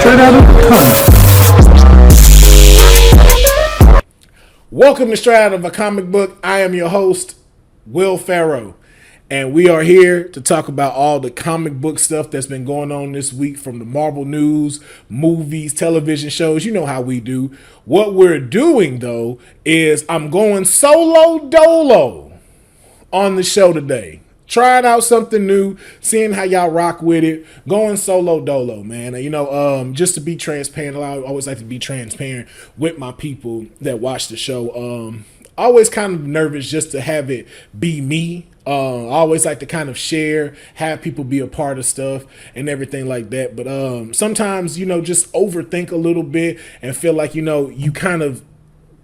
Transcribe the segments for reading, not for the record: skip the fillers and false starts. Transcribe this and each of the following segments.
straight out of the comic. Welcome to Straight Out of a Comic Book. I am your host, Will Pharaoh, and we are here to talk about all the comic book stuff that's been going on this week, from the Marvel news, movies, television shows. You know how we do. What we're doing, though, is I'm going solo dolo on the show today. Trying out something new, seeing how y'all rock with it, going solo dolo, man. You know, just to be transparent, I always like to be transparent with my people that watch the show. Always kind of nervous just to have it be me. I always like to kind of share, have people be a part of stuff and everything like that. But sometimes, you know, just overthink a little bit and feel like, you know, you kind of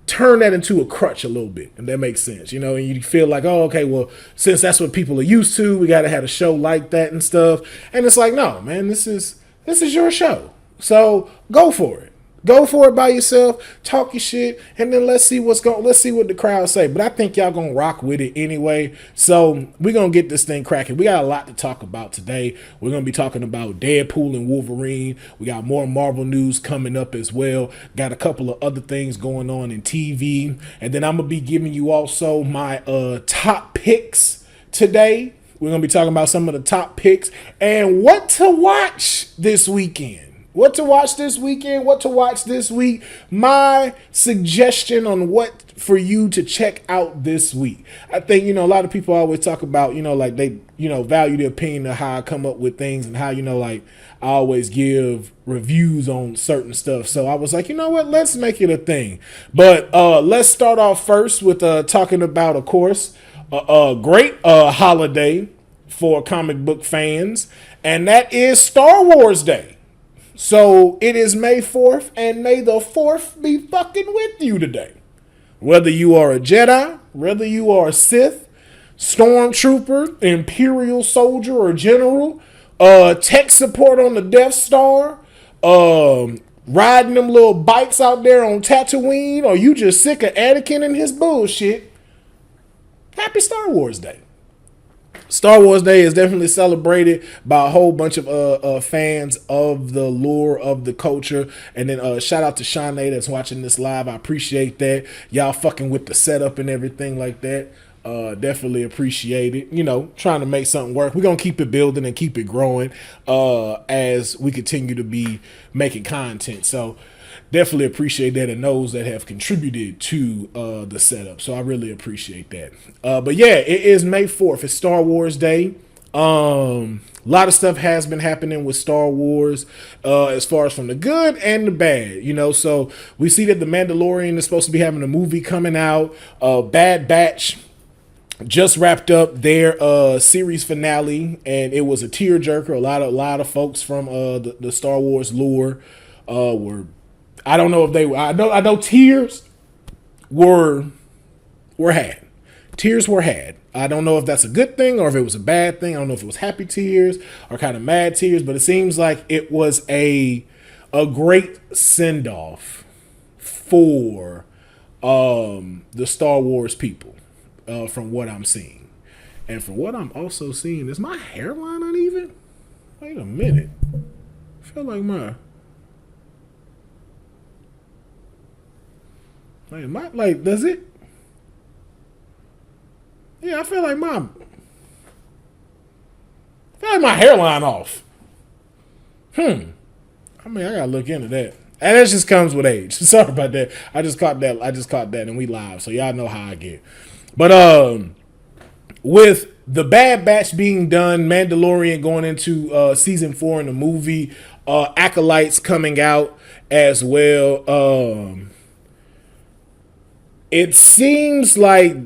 turn that into a crutch a little bit, and that makes sense, you know, and you feel like, oh, okay, well, since that's what people are used to, we got to have a show like that and stuff. And it's like, no, man, this is your show. So go for it. Go for it by yourself, talk your shit, and then let's see what the crowd say. But I think y'all gonna rock with it anyway. So we're gonna get this thing cracking. We got a lot to talk about today. We're gonna be talking about Deadpool and Wolverine. We got more Marvel news coming up as well. Got a couple of other things going on in TV. And then I'm gonna be giving you also my top picks today. We're gonna be talking about some of the top picks and what to watch this weekend. What to watch this weekend, what to watch this week. My suggestion on what for you to check out this week. I think, you know, a lot of people always talk about, you know, like they, you know, value the opinion of how I come up with things and how, you know, like I always give reviews on certain stuff. So I was like, you know what, let's make it a thing. But let's start off first with talking about, of course, a great holiday for comic book fans. And that is Star Wars Day. So it is May 4th, and may the 4th be fucking with you today. Whether you are a Jedi, whether you are a Sith, Stormtrooper, Imperial soldier or general, tech support on the Death Star, riding them little bikes out there on Tatooine, or you just sick of Anakin and his bullshit, happy Star Wars Day. Star Wars Day is definitely celebrated by a whole bunch of fans of the lore of the culture. And then shout out to Shanae that's watching this live. I appreciate that. Y'all fucking with the setup and everything like that. Definitely appreciate it. You know, trying to make something work. We're going to keep it building and keep it growing as we continue to be making content. So definitely appreciate that, and those that have contributed to the setup. So I really appreciate that. But yeah, it is May 4th. It's Star Wars Day. A lot of stuff has been happening with Star Wars as far as from the good and the bad, you know. So we see that The Mandalorian is supposed to be having a movie coming out. Bad Batch just wrapped up their series finale, and it was a tearjerker. A lot of folks from the Star Wars lore were, I don't know if they were, I know tears were had. Tears were had. I don't know if that's a good thing or if it was a bad thing. I don't know if it was happy tears or kind of mad tears, but it seems like it was a great send-off for the Star Wars people, from what I'm seeing. And from what I'm also seeing, is my hairline uneven? Wait a minute. I feel like does it? Yeah, I feel like my hairline off. I mean, I gotta look into that. And that just comes with age. Sorry about that. I just caught that and we live, so y'all know how I get. But with the Bad Batch being done, Mandalorian going into season 4 in the movie, Acolytes coming out as well. It seems like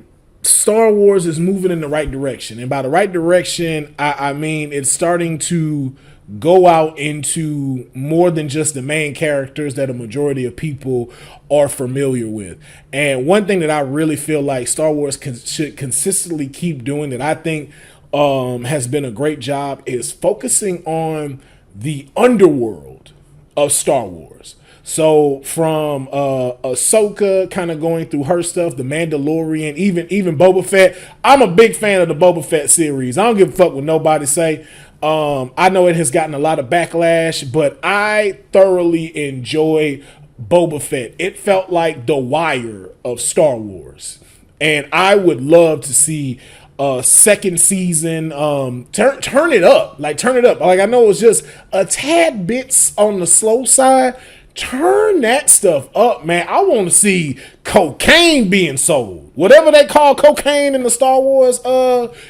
Star Wars is moving in the right direction. And by the right direction, I mean it's starting to go out into more than just the main characters that a majority of people are familiar with. And one thing that I really feel like Star Wars should consistently keep doing, that I think has been a great job, is focusing on the underworld of Star Wars. So from Ahsoka kind of going through her stuff, the Mandalorian, even Boba Fett. I'm a big fan of the Boba Fett series. I don't give a fuck what nobody say. I know it has gotten a lot of backlash, but I thoroughly enjoyed Boba Fett. It felt like the Wire of Star Wars, and I would love to see a second season. Turn it up, like turn it up. Like I know it's just a tad bits on the slow side. Turn that stuff up, man. I want to see cocaine being sold. Whatever they call cocaine in the Star Wars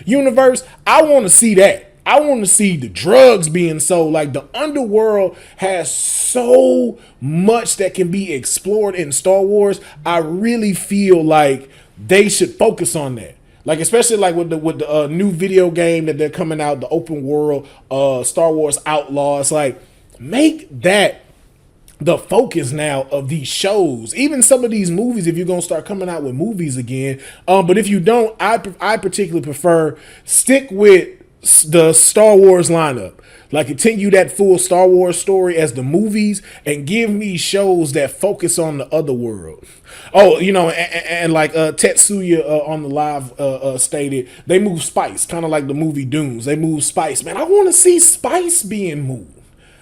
universe, I want to see that. I want to see the drugs being sold. Like the underworld has so much that can be explored in Star Wars. I really feel like they should focus on that. Like especially like with the new video game that they're coming out, the open world Star Wars Outlaws. Like make that the focus now of these shows, even some of these movies, if you're going to start coming out with movies again. But if you don't, I particularly prefer stick with the Star Wars lineup. Like continue that full Star Wars story as the movies and give me shows that focus on the other world. Oh, you know, and like Tetsuya on the live stated, they move spice, kind of like the movie Dooms. They move spice. Man, I want to see spice being moved.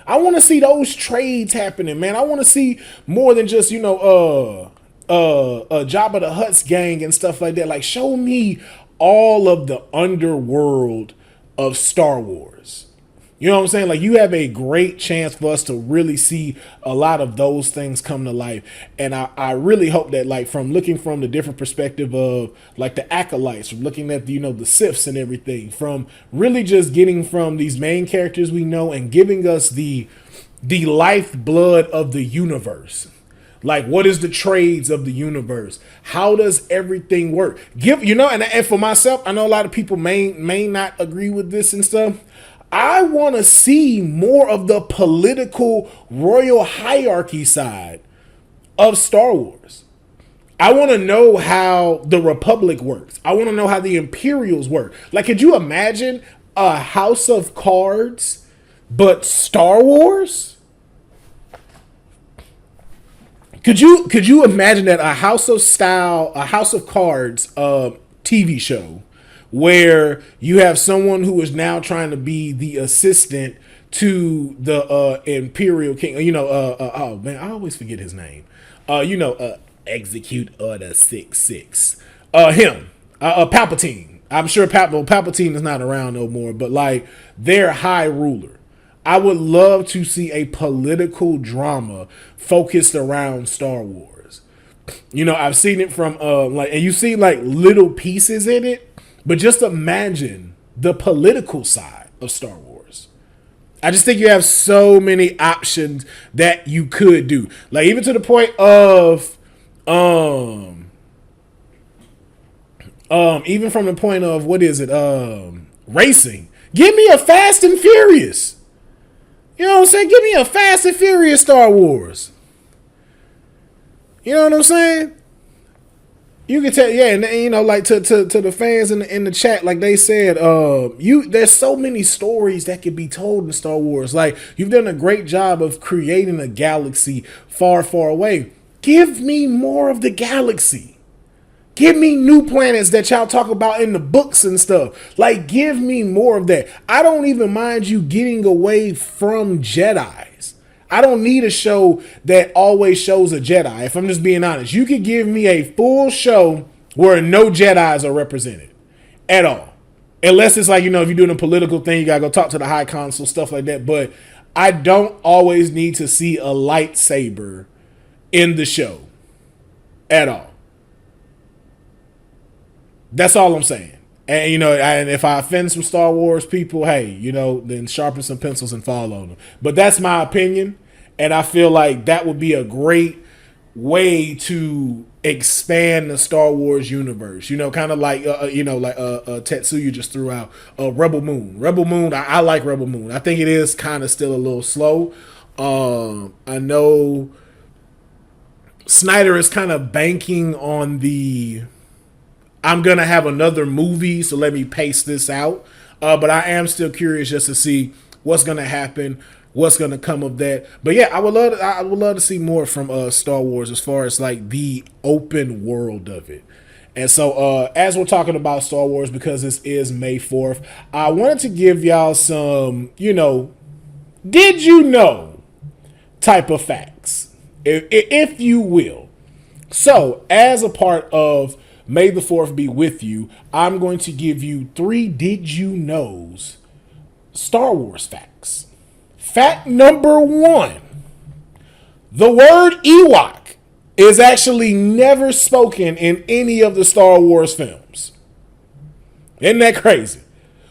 I want to see those trades happening, man. I want to see more than just, you know, Jabba the Hutt's gang and stuff like that. Like, show me all of the underworld of Star Wars. You know what I'm saying? Like, you have a great chance for us to really see a lot of those things come to life. And I really hope that, like, from looking from the different perspective of, like, the acolytes, from looking at, you know, the Siths and everything, from really just getting from these main characters we know and giving us the lifeblood of the universe. Like, what is the trades of the universe? How does everything work? You know, and for myself, I know a lot of people may not agree with this and stuff. I want to see more of the political royal hierarchy side of Star Wars. I want to know how the Republic works. I want to know how the Imperials work. Like, could you imagine a House of Cards, but Star Wars? Could you imagine that a House of Cards TV show where you have someone who is now trying to be the assistant to the Imperial King? You know, oh man, I always forget his name. You know, Execute Order 66. Him, Palpatine. I'm sure Palpatine is not around no more, but like their high ruler. I would love to see a political drama focused around Star Wars. You know, I've seen it from like, and you see like little pieces in it, but just imagine the political side of Star Wars. I just think you have so many options that you could do. Like even to the point of even from the point of what is it? Racing. Give me a Fast and Furious. You know what I'm saying? Give me a Fast and Furious Star Wars. You know what I'm saying? You can tell, yeah, and you know, like to the fans in the chat, like they said, there's so many stories that could be told in Star Wars. Like you've done a great job of creating a galaxy far, far away. Give me more of the galaxy. Give me new planets that y'all talk about in the books and stuff. Like, give me more of that. I don't even mind you getting away from Jedis. I don't need a show that always shows a Jedi. If I'm just being honest, you could give me a full show where no Jedis are represented at all. Unless it's like, you know, if you're doing a political thing, you got to go talk to the High Council, stuff like that. But I don't always need to see a lightsaber in the show at all. That's all I'm saying. And, you know, and if I offend some Star Wars people, hey, you know, then sharpen some pencils and fall on them. But that's my opinion. And I feel like that would be a great way to expand the Star Wars universe. You know, kind of like, Tetsuya just threw out Rebel Moon. Rebel Moon, I like Rebel Moon. I think it is kind of still a little slow. I know Snyder is kind of banking on the... I'm going to have another movie, so let me pace this out. But I am still curious just to see what's going to happen, what's going to come of that. But yeah, I would love to see more from Star Wars as far as like the open world of it. And so, as we're talking about Star Wars, because this is May 4th, I wanted to give y'all some, did you know type of facts, if you will. So, as a part of May the 4th be with you, I'm going to give you 3 did you knows Star Wars facts. Fact number 1. The word Ewok is actually never spoken in any of the Star Wars films. Isn't that crazy?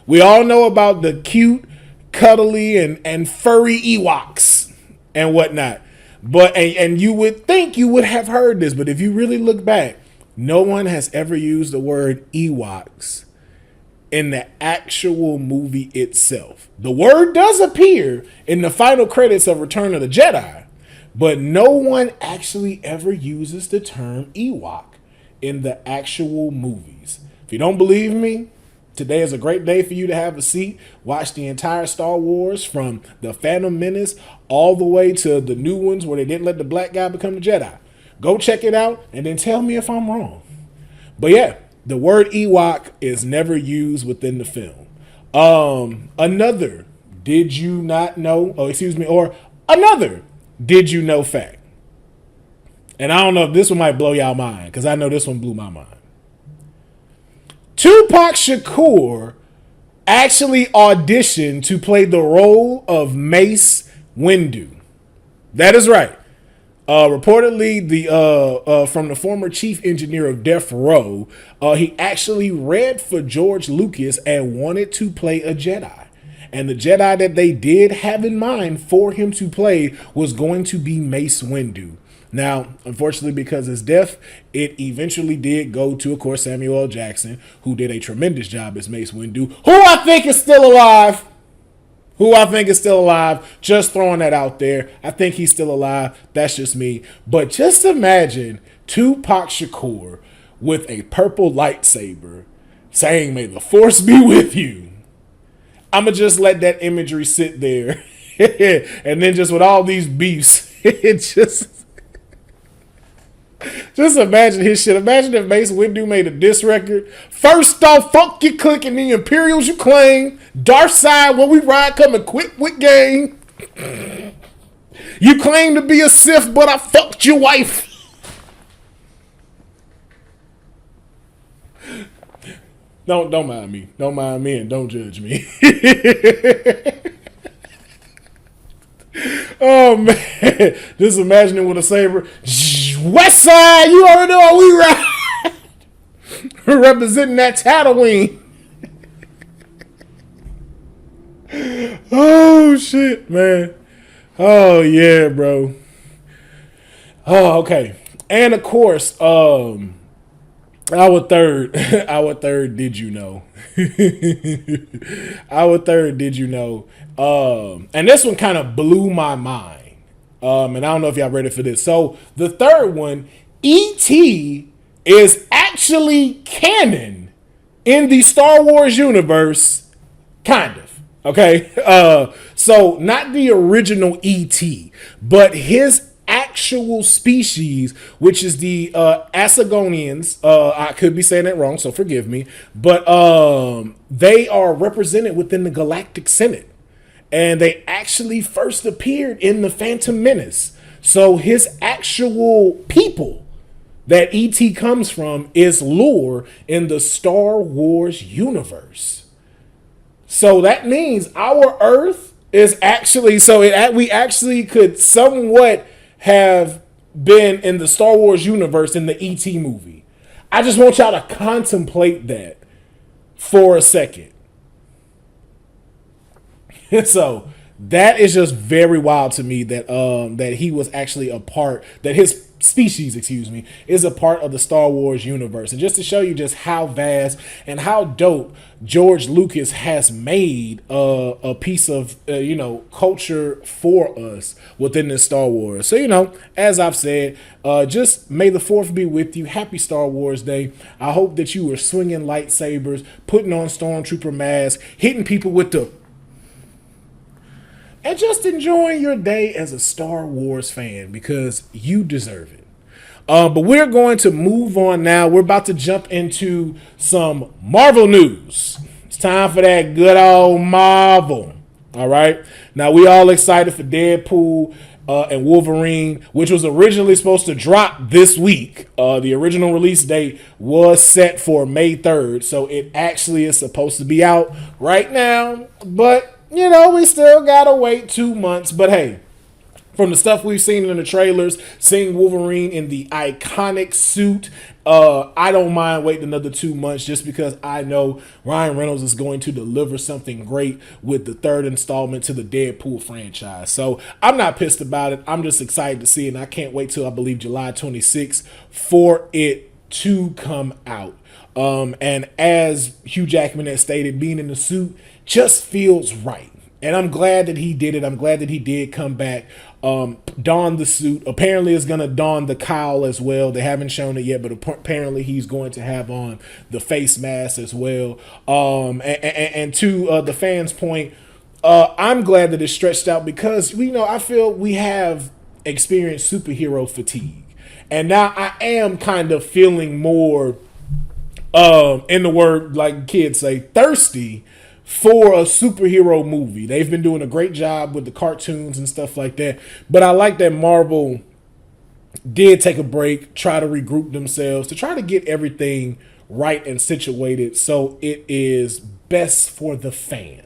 We all know about the cute, cuddly, and furry Ewoks and whatnot. But and you would think you would have heard this, but if you really look back, no one has ever used the word Ewoks in the actual movie itself. The word does appear in the final credits of Return of the Jedi, but no one actually ever uses the term Ewok in the actual movies. If you don't believe me, today is a great day for you to have a seat, watch the entire Star Wars from the Phantom Menace all the way to the new ones where they didn't let the black guy become the Jedi. Go check it out and then tell me if I'm wrong. But yeah, the word Ewok is never used within the film. Another did you not know, or another did you know fact. And I don't know if this one might blow y'all mind, because I know this one blew my mind. Tupac Shakur actually auditioned to play the role of Mace Windu. That is right. Reportedly, from the former chief engineer of Death Row, he actually read for George Lucas and wanted to play a Jedi. And the Jedi that they did have in mind for him to play was going to be Mace Windu. Now, unfortunately, because of his death, it eventually did go to, of course, Samuel L. Jackson, who did a tremendous job as Mace Windu, who I think is still alive. Just throwing that out there. I think he's still alive. That's just me. But just imagine Tupac Shakur with a purple lightsaber saying, "May the Force be with you." I'm going to just let that imagery sit there. And then just with all these beefs, just imagine his shit. Imagine if Mace Windu made a diss record. First off, fuck your clique and the Imperials you claim. Dark side, when we ride, come and quit with gang. You claim to be a Sith, but I fucked your wife. Don't mind me. Don't mind me and don't judge me. Oh man. Just imagining with a saber. West side, you already know how we ride. Representing that Tatooine. Oh shit, man. Oh yeah, bro. Oh, okay. And of course, our third did you know? Our third did you know? And this one kind of blew my mind. And I don't know if y'all ready for this. So the third one, E.T. is actually canon in the Star Wars universe, kind of. Okay, so not the original E.T., but his actual species, which is the Asagonians. I could be saying that wrong, so forgive me. But they are represented within the Galactic Senate. And they actually first appeared in the Phantom Menace. So his actual people that E.T. comes from is lore in the Star Wars universe. So that means our Earth is actually, we actually could somewhat have been in the Star Wars universe in the E.T. movie. I just want y'all to contemplate that for a second. So that is just very wild to me that that he was actually a part, that his species, is a part of the Star Wars universe. And just to show you just how vast and how dope George Lucas has made a piece of culture for us within this Star Wars. So as I've said, just may the 4th be with you. Happy Star Wars Day. I hope that you were swinging lightsabers, putting on stormtrooper masks, hitting people with the, and just enjoying your day as a Star Wars fan, because you deserve it. But we're going to move on now. We're about to jump into some Marvel news. It's time for that good old Marvel. All right. Now we all excited for Deadpool and Wolverine, which was originally supposed to drop this week. The original release date was set for May 3rd, so it actually is supposed to be out right now. But, you know, we still gotta wait 2 months. But hey, from the stuff we've seen in the trailers, seeing Wolverine in the iconic suit, I don't mind waiting another 2 months just because I know Ryan Reynolds is going to deliver something great with the third installment to the Deadpool franchise. So I'm not pissed about it. I'm just excited to see it, and I can't wait till I believe July 26th for it to come out. And as Hugh Jackman has stated, being in the suit just feels right. And I'm glad that he did it. I'm glad that he did come back, don the suit. Apparently, it's going to don the cowl as well. They haven't shown it yet, but apparently he's going to have on the face mask as well. And to the fans' point, I'm glad that it's stretched out because, I feel we have experienced superhero fatigue. And now I am kind of feeling more, in the word like kids say, thirsty for a superhero movie. They've been doing a great job with the cartoons and stuff like that. But I like that Marvel did take a break, try to regroup themselves, to try to get everything right and situated so it is best for the fans.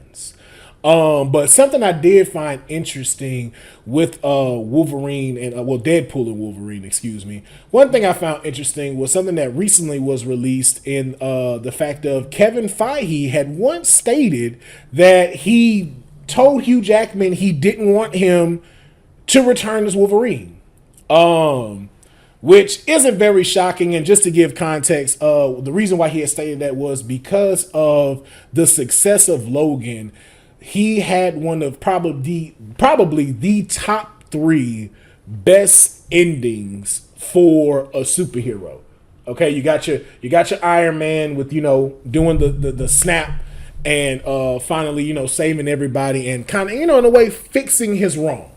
But something I did find interesting with Wolverine and Deadpool and Wolverine, excuse me. One thing I found interesting was something that recently was released in the fact of Kevin Feige had once stated that he told Hugh Jackman he didn't want him to return as Wolverine. Which isn't very shocking. And just to give context, the reason why he had stated that was because of the success of Logan. He had one of probably the top 3 best endings for a superhero. Okay, you got your Iron Man with doing the snap and finally saving everybody and kind of in a way fixing his wrong.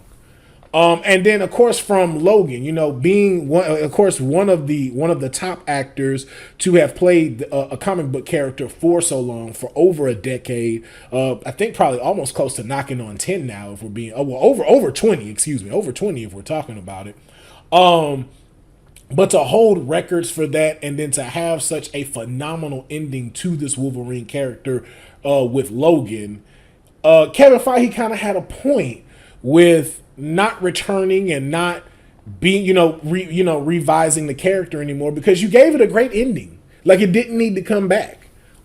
And then of course from Logan, being one of the top actors to have played a comic book character for so long, for over a decade. I think probably almost close to knocking on 10 now if we're being over 20, over 20 if we're talking about it. But to hold records for that and then to have such a phenomenal ending to this Wolverine character with Logan, Kevin Feige kind of had a point with not returning and not being, revising the character anymore because you gave it a great ending. Like it didn't need to come back.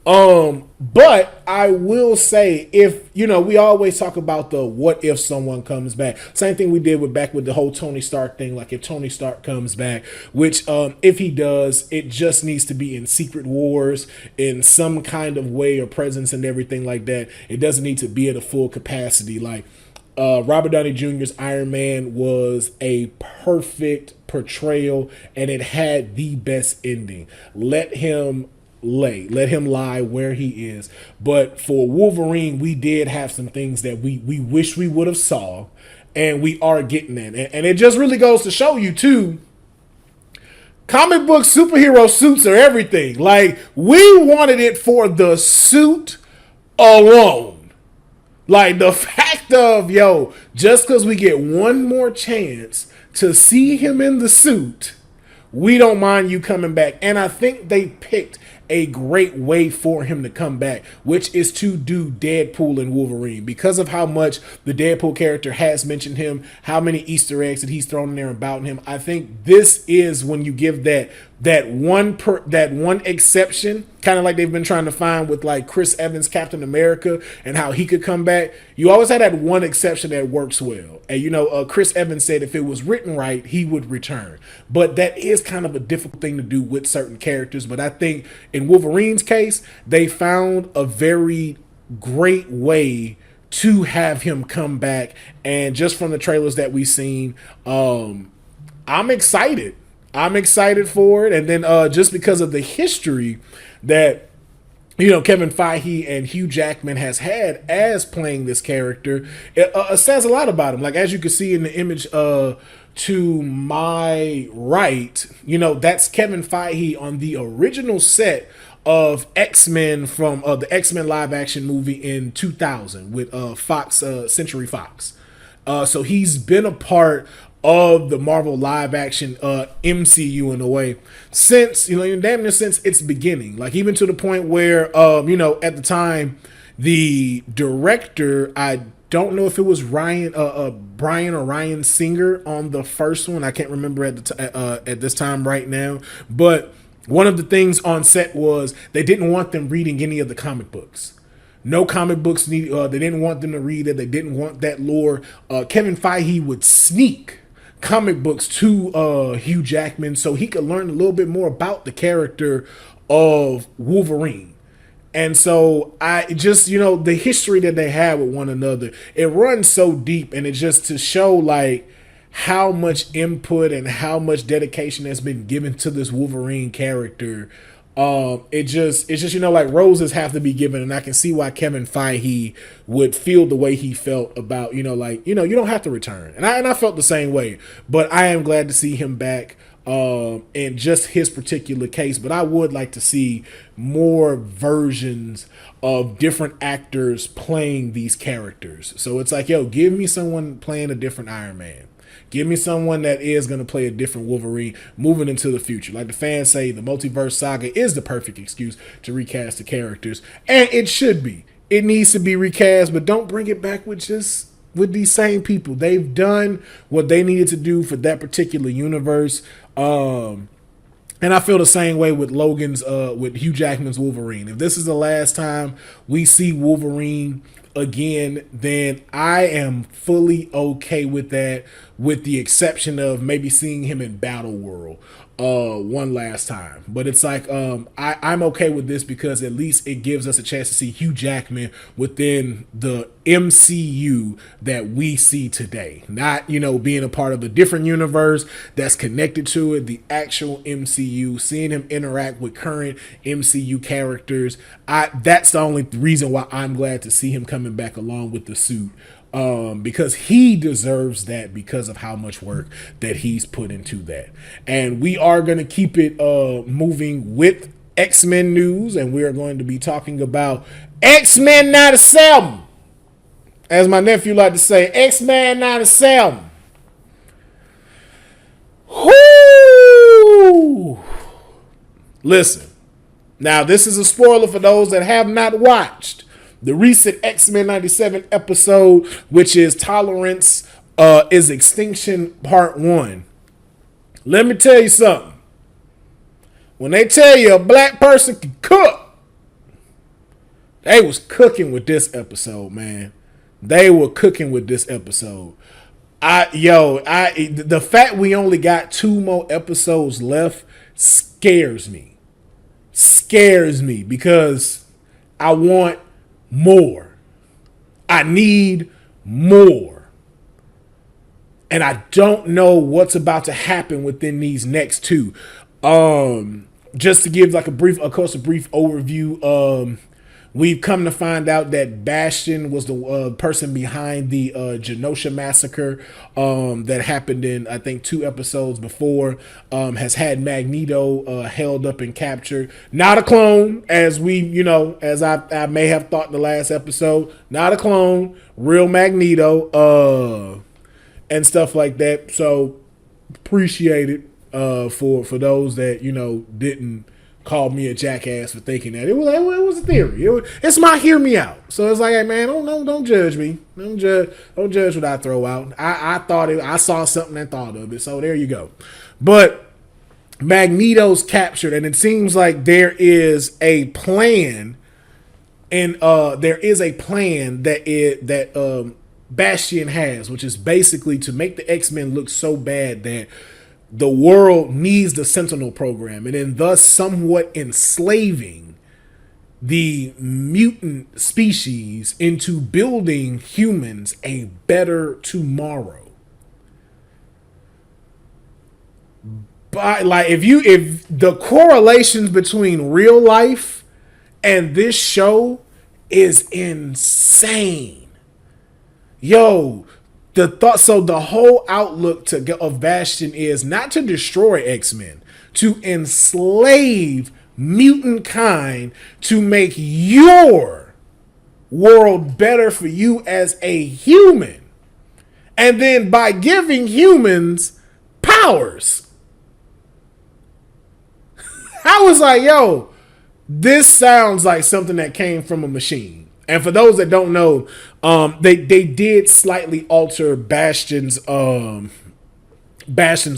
But I will say if, we always talk about the what if someone comes back. Same thing we did with the whole Tony Stark thing. Like if Tony Stark comes back, which if he does, it just needs to be in Secret Wars in some kind of way or presence and everything like that. It doesn't need to be at a full capacity. Like, Robert Downey Jr.'s Iron Man was a perfect portrayal and it had the best ending. Let him lie where he is. But for Wolverine, we did have some things that we wish we would have saw, and we are getting that. And it just really goes to show you too, comic book superhero suits are everything. Like we wanted it for the suit alone. Like the fact of, just because we get one more chance to see him in the suit, we don't mind you coming back. And I think they picked a great way for him to come back, which is to do Deadpool and Wolverine. Because of how much the Deadpool character has mentioned him, how many Easter eggs that he's thrown in there about him, I think this is when you give that one exception, kind of like they've been trying to find with like Chris Evans Captain America and how he could come back. You always had that one exception that works well. And Chris Evans said if it was written right, he would return. But that is kind of a difficult thing to do with certain characters. But I think in Wolverine's case, they found a very great way to have him come back. And just from the trailers that we've seen, I'm excited. I'm excited for it. And then just because of the history that Kevin Feige and Hugh Jackman has had as playing this character, it says a lot about him. Like as you can see in the image to my right, that's Kevin Feige on the original set of X-Men from the X-Men live action movie in 2000 with Fox, Century Fox. So he's been a part of the Marvel live action MCU in a way since, damn near since its beginning. Like even to the point where, at the time, the director, I don't know if it was Brian or Ryan Singer on the first one. I can't remember at this time right now, but one of the things on set was they didn't want them reading any of the comic books. No comic books they didn't want them to read it. They didn't want that lore. Kevin Feige would sneak comic books to Hugh Jackman so he could learn a little bit more about the character of Wolverine. And so I just, the history that they have with one another, it runs so deep, and it's just to show like how much input and how much dedication has been given to this Wolverine character. It's just, like roses have to be given, and I can see why Kevin Feige would feel the way he felt about, you don't have to return. And I felt the same way, but I am glad to see him back. In just his particular case, but I would like to see more versions of different actors playing these characters. So it's like, give me someone playing a different Iron Man. Give me someone that is going to play a different Wolverine moving into the future. Like the fans say, the multiverse saga is the perfect excuse to recast the characters, and it should be. It needs to be recast, but don't bring it back with these same people. They've done what they needed to do for that particular universe. And I feel the same way with with Hugh Jackman's Wolverine. If this is the last time we see Wolverine again, then I am fully okay with that, with the exception of maybe seeing him in Battle World one last time. But it's like I'm okay with this because at least it gives us a chance to see Hugh Jackman within the MCU that we see today. Not, being a part of a different universe that's connected to it, the actual MCU, seeing him interact with current MCU characters. That's the only reason why I'm glad to see him coming back along with the suit. Because he deserves that because of how much work that he's put into that. And we are going to keep it moving with X-Men news, and we are going to be talking about X-Men 97. As my nephew like to say, X-Men 97. Whoo! Listen, now this is a spoiler for those that have not watched the recent X-Men 97 episode, which is Tolerance is Extinction Part 1. Let me tell you something. When they tell you a black person can cook, they was cooking with this episode, man. They were cooking with this episode. The fact we only got 2 more episodes left scares me. Scares me because I want more. I need more. And I don't know what's about to happen within these next 2. Just to give like a brief overview, we've come to find out that Bastion was the person behind the Genosha massacre that happened in, I think, 2 episodes before. Has had Magneto held up and captured. Not a clone, as as I may have thought in the last episode. Not a clone, real Magneto, and stuff like that. So appreciate it for those that didn't called me a jackass for thinking that. It was a theory. It's my hear me out. So it's like, hey man, don't judge me. Don't judge what I throw out. I saw something and thought of it. So there you go. But Magneto's captured, and it seems like there is a plan, and that Bastion has, which is basically to make the X-Men look so bad that the world needs the Sentinel program, and then thus somewhat enslaving the mutant species into building humans a better tomorrow. But like, if the correlations between real life and this show is insane. The So the whole outlook of Bastion is not to destroy X-Men, to enslave mutant kind, to make your world better for you as a human. And then by giving humans powers. I was like, yo, this sounds like something that came from a machine. And for those that don't know, they did slightly alter Bastion's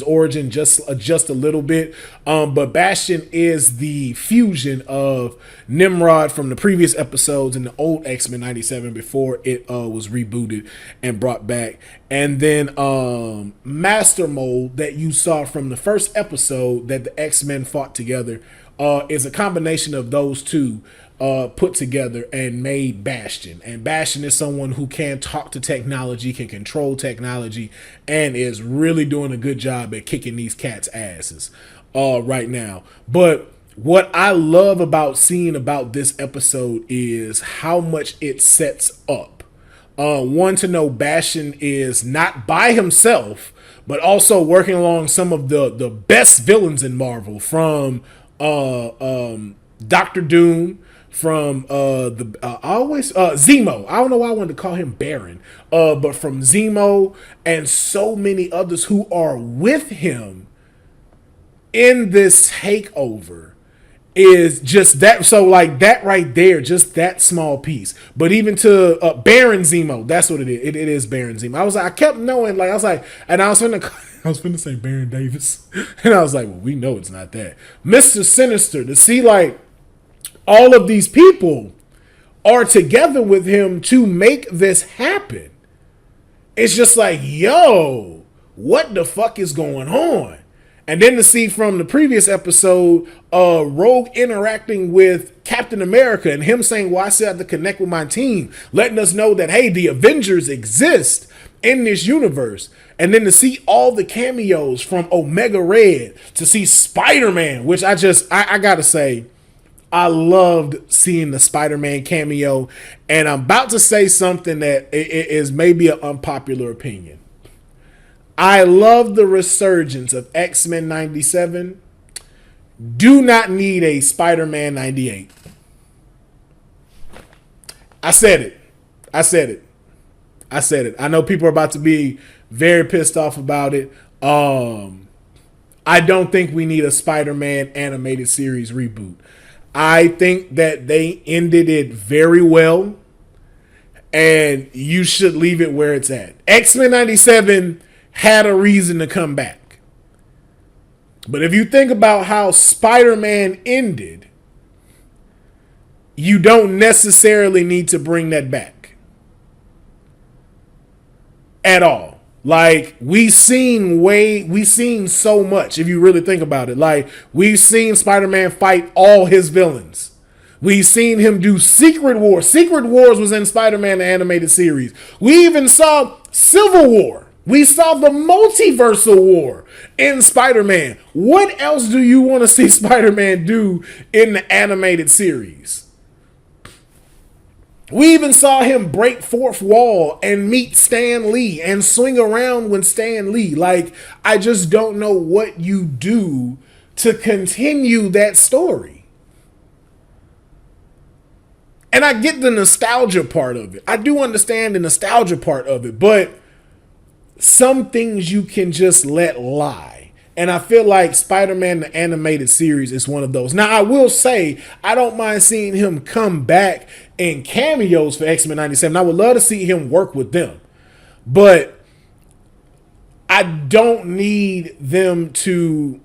origin just a little bit. But Bastion is the fusion of Nimrod from the previous episodes in the old X-Men 97 before it was rebooted and brought back. And then Master Mold that you saw from the first episode that the X-Men fought together is a combination of those two put together and made Bastion. And Bastion is someone who can talk to technology, can control technology, and is really doing a good job at kicking these cats' asses right now. But what I love about seeing about this episode is how much it sets up. One, to know Bastion is not by himself, but also working along some of the best villains in Marvel, from Doctor Doom, from Zemo. I don't know why I wanted to call him Baron, but from Zemo and so many others who are with him in this takeover is just that. So like that right there, just that small piece. But even to Baron Zemo, that's what it is. It is Baron Zemo. I kept knowing, like, I was finna say Baron Davis, and I was like, well, we know it's not that. Mr. Sinister, to see like all of these people are together with him to make this happen. It's just like, yo, what the fuck is going on? And then to see from the previous episode, Rogue interacting with Captain America and him saying, well, I still have to connect with my team, letting us know that, hey, the Avengers exist in this universe. And then to see all the cameos from Omega Red, to see Spider-Man, which I gotta say, I loved seeing the Spider-Man cameo. And I'm about to say something that is maybe an unpopular opinion. I love the resurgence of X-Men 97. Do not need a Spider-Man 98. I said it. I know people are about to be very pissed off about it. I don't think we need a Spider-Man animated series reboot. I think that they ended it very well, and you should leave it where it's at. X-Men 97 had a reason to come back. But if you think about how Spider-Man ended, you don't necessarily need to bring that back at all. Like, we've seen so much, if you really think about it. Like, we've seen Spider-Man fight all his villains. We've seen him do Secret Wars. Secret Wars was in Spider-Man the animated series. We even saw Civil War. We saw the multiversal war in Spider-Man. What else do you want to see Spider-Man do in the animated series? We even saw him break fourth wall and meet Stan Lee and swing around with Stan Lee. Like, I just don't know what you do to continue that story. And I get the nostalgia part of it. I do understand the nostalgia part of it, but some things you can just let lie. And I feel like Spider-Man the animated series is one of those. Now, I will say, I don't mind seeing him come back in cameos for X-Men 97. I would love to see him work with them. But I don't need them to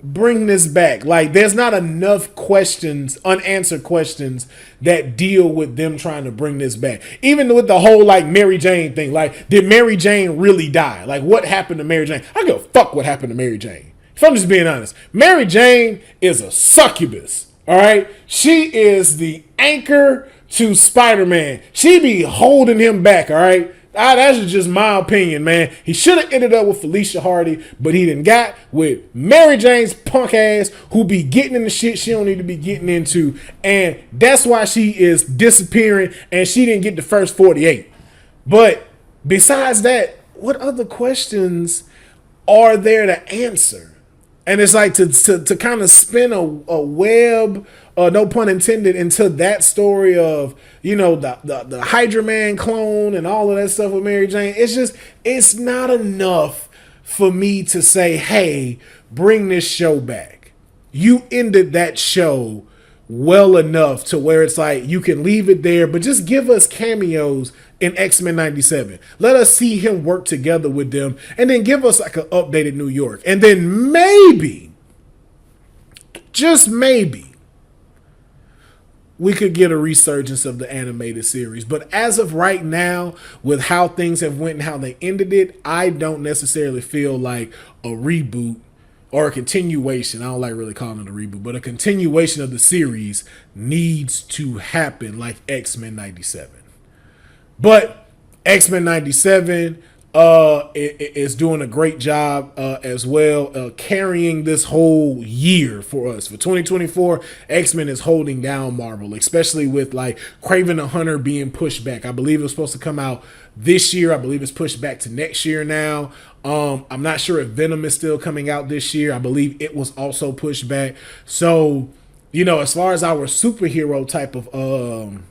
bring this back. Like, there's not enough questions, unanswered questions, that deal with them trying to bring this back. Even with the whole, like, Mary Jane thing. Like, did Mary Jane really die? Like, what happened to Mary Jane? I don't give a fuck what happened to Mary Jane. If I'm just being honest. Mary Jane is a succubus. All right? She is the anchor to Spider-Man. She be holding him back. All right? That's just my opinion, man. He should have ended up with Felicia Hardy, but he done got with Mary Jane's punk ass, who be getting into shit she don't need to be getting into, and that's why she is disappearing, and she didn't get the first 48. But besides that, what other questions are there to answer? And it's like to kind of spin a web, no pun intended, into that story of, you know, the Hydra Man clone and all of that stuff with Mary Jane. It's not enough for me to say, hey, bring this show back. You ended that show well enough to where it's like you can leave it there, but just give us cameos in X-Men 97. Let us see him work together with them, and then give us like an updated New York. And then maybe, just maybe, we could get a resurgence of the animated series. But as of right now, with how things have went and how they ended it, I don't necessarily feel like a reboot or a continuation. I don't like really calling it a reboot, but a continuation of the series needs to happen like X-Men 97. But X-Men 97 is doing a great job as well, carrying this whole year for us. For 2024, X-Men is holding down Marvel, especially with like Kraven the Hunter being pushed back. I believe it was supposed to come out this year. I believe it's pushed back to next year now. I'm not sure if Venom is still coming out this year. I believe it was also pushed back. So, you know, as far as our superhero type of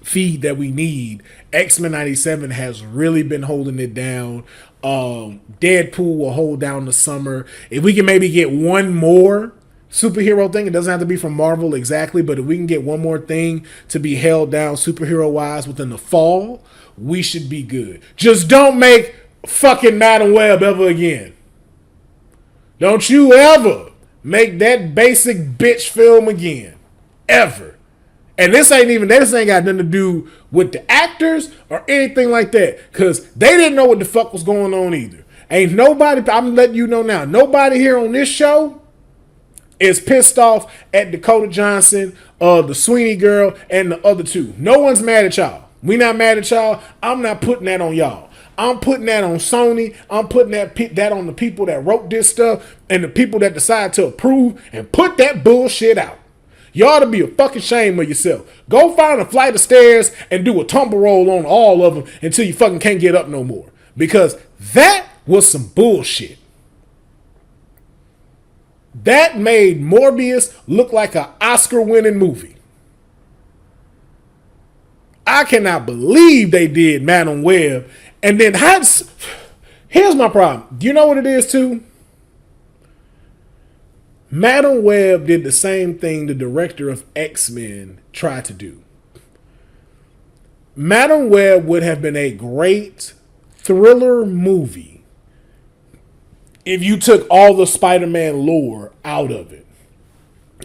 feed that we need, X-Men 97 has really been holding it down. Deadpool will hold down the summer. If we can maybe get one more superhero thing, it doesn't have to be from Marvel exactly, but if we can get one more thing to be held down superhero wise within the fall, we should be good. Just don't make fucking Madam Web ever again. Don't you ever make that basic bitch film again. Ever. And this ain't got nothing to do with the actors or anything like that. Because they didn't know what the fuck was going on either. Ain't nobody, I'm letting you know now, nobody here on this show is pissed off at Dakota Johnson, the Sweeney girl, and the other two. No one's mad at y'all. We not mad at y'all. I'm not putting that on y'all. I'm putting that on Sony. I'm putting that on the people that wrote this stuff and the people that decide to approve and put that bullshit out. You ought to be a fucking shame of yourself. Go find a flight of stairs and do a tumble roll on all of them until you fucking can't get up no more. Because that was some bullshit. That made Morbius look like an Oscar-winning movie. I cannot believe they did Madam Web. And then here's my problem. Do you know what it is too? Madam Web did the same thing the director of X-Men tried to do. Madam Web would have been a great thriller movie if you took all the Spider-Man lore out of it.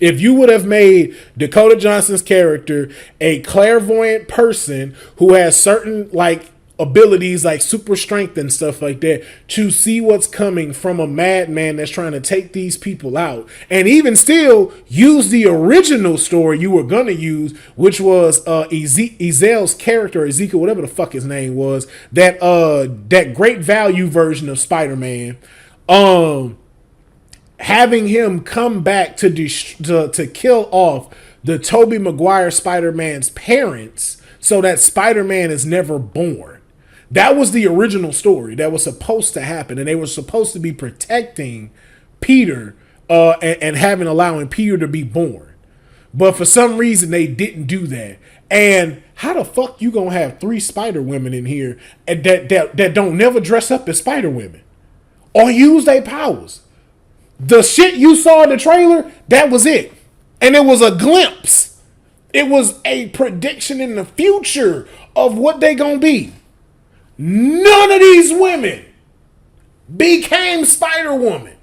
If you would have made Dakota Johnson's character a clairvoyant person who has certain like abilities like super strength and stuff like that to see what's coming from a madman that's trying to take these people out, and even still use the original story you were gonna use, which was Ezel's character, Ezekiel, whatever the fuck his name was, that great value version of Spider-Man, having him come back to kill off the Tobey Maguire Spider-Man's parents so that Spider-Man is never born. That was the original story that was supposed to happen, and they were supposed to be protecting Peter and allowing Peter to be born. But for some reason, they didn't do that. And how the fuck you gonna have 3 Spider Women in here that don't never dress up as Spider Women or use their powers? The shit you saw in the trailer, that was it, and it was a glimpse. It was a prediction in the future of what they gonna be. None of these women became Spider-Woman.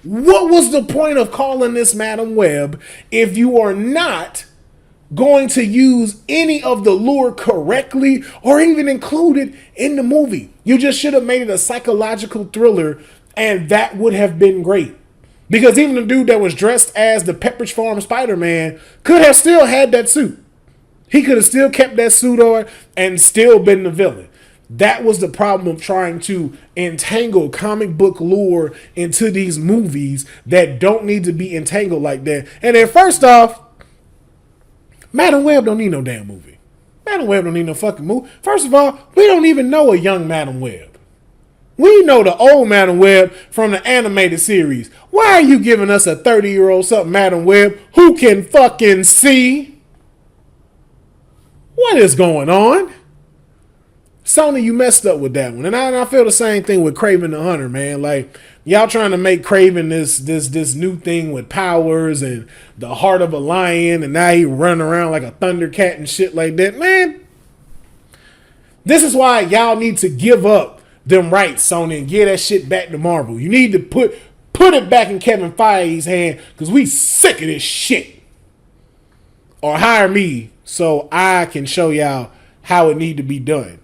What was the point of calling this Madam Web if you are not going to use any of the lore correctly or even include it in the movie? You just should have made it a psychological thriller, and that would have been great. Because even the dude that was dressed as the Pepperidge Farm Spider-Man could have still had that suit. He could have still kept that suit on and still been the villain. That was the problem of trying to entangle comic book lore into these movies that don't need to be entangled like that. And then first off, Madam Web don't need no damn movie. Madam Web don't need no fucking move. First of all, we don't even know a young Madam Web. We know the old Madam Web from the animated series. Why are you giving us a 30-year-old something Madam Web who can fucking see? What is going on? Sony, you messed up with that one. And I feel the same thing with Kraven the Hunter, man. Like, y'all trying to make Kraven this new thing with powers and the heart of a lion, and now he running around like a Thundercat and shit like that. Man, this is why y'all need to give up them rights, Sony, and give that shit back to Marvel. You need to put it back in Kevin Feige's hand, because we sick of this shit. Or hire me so I can show y'all how it need to be done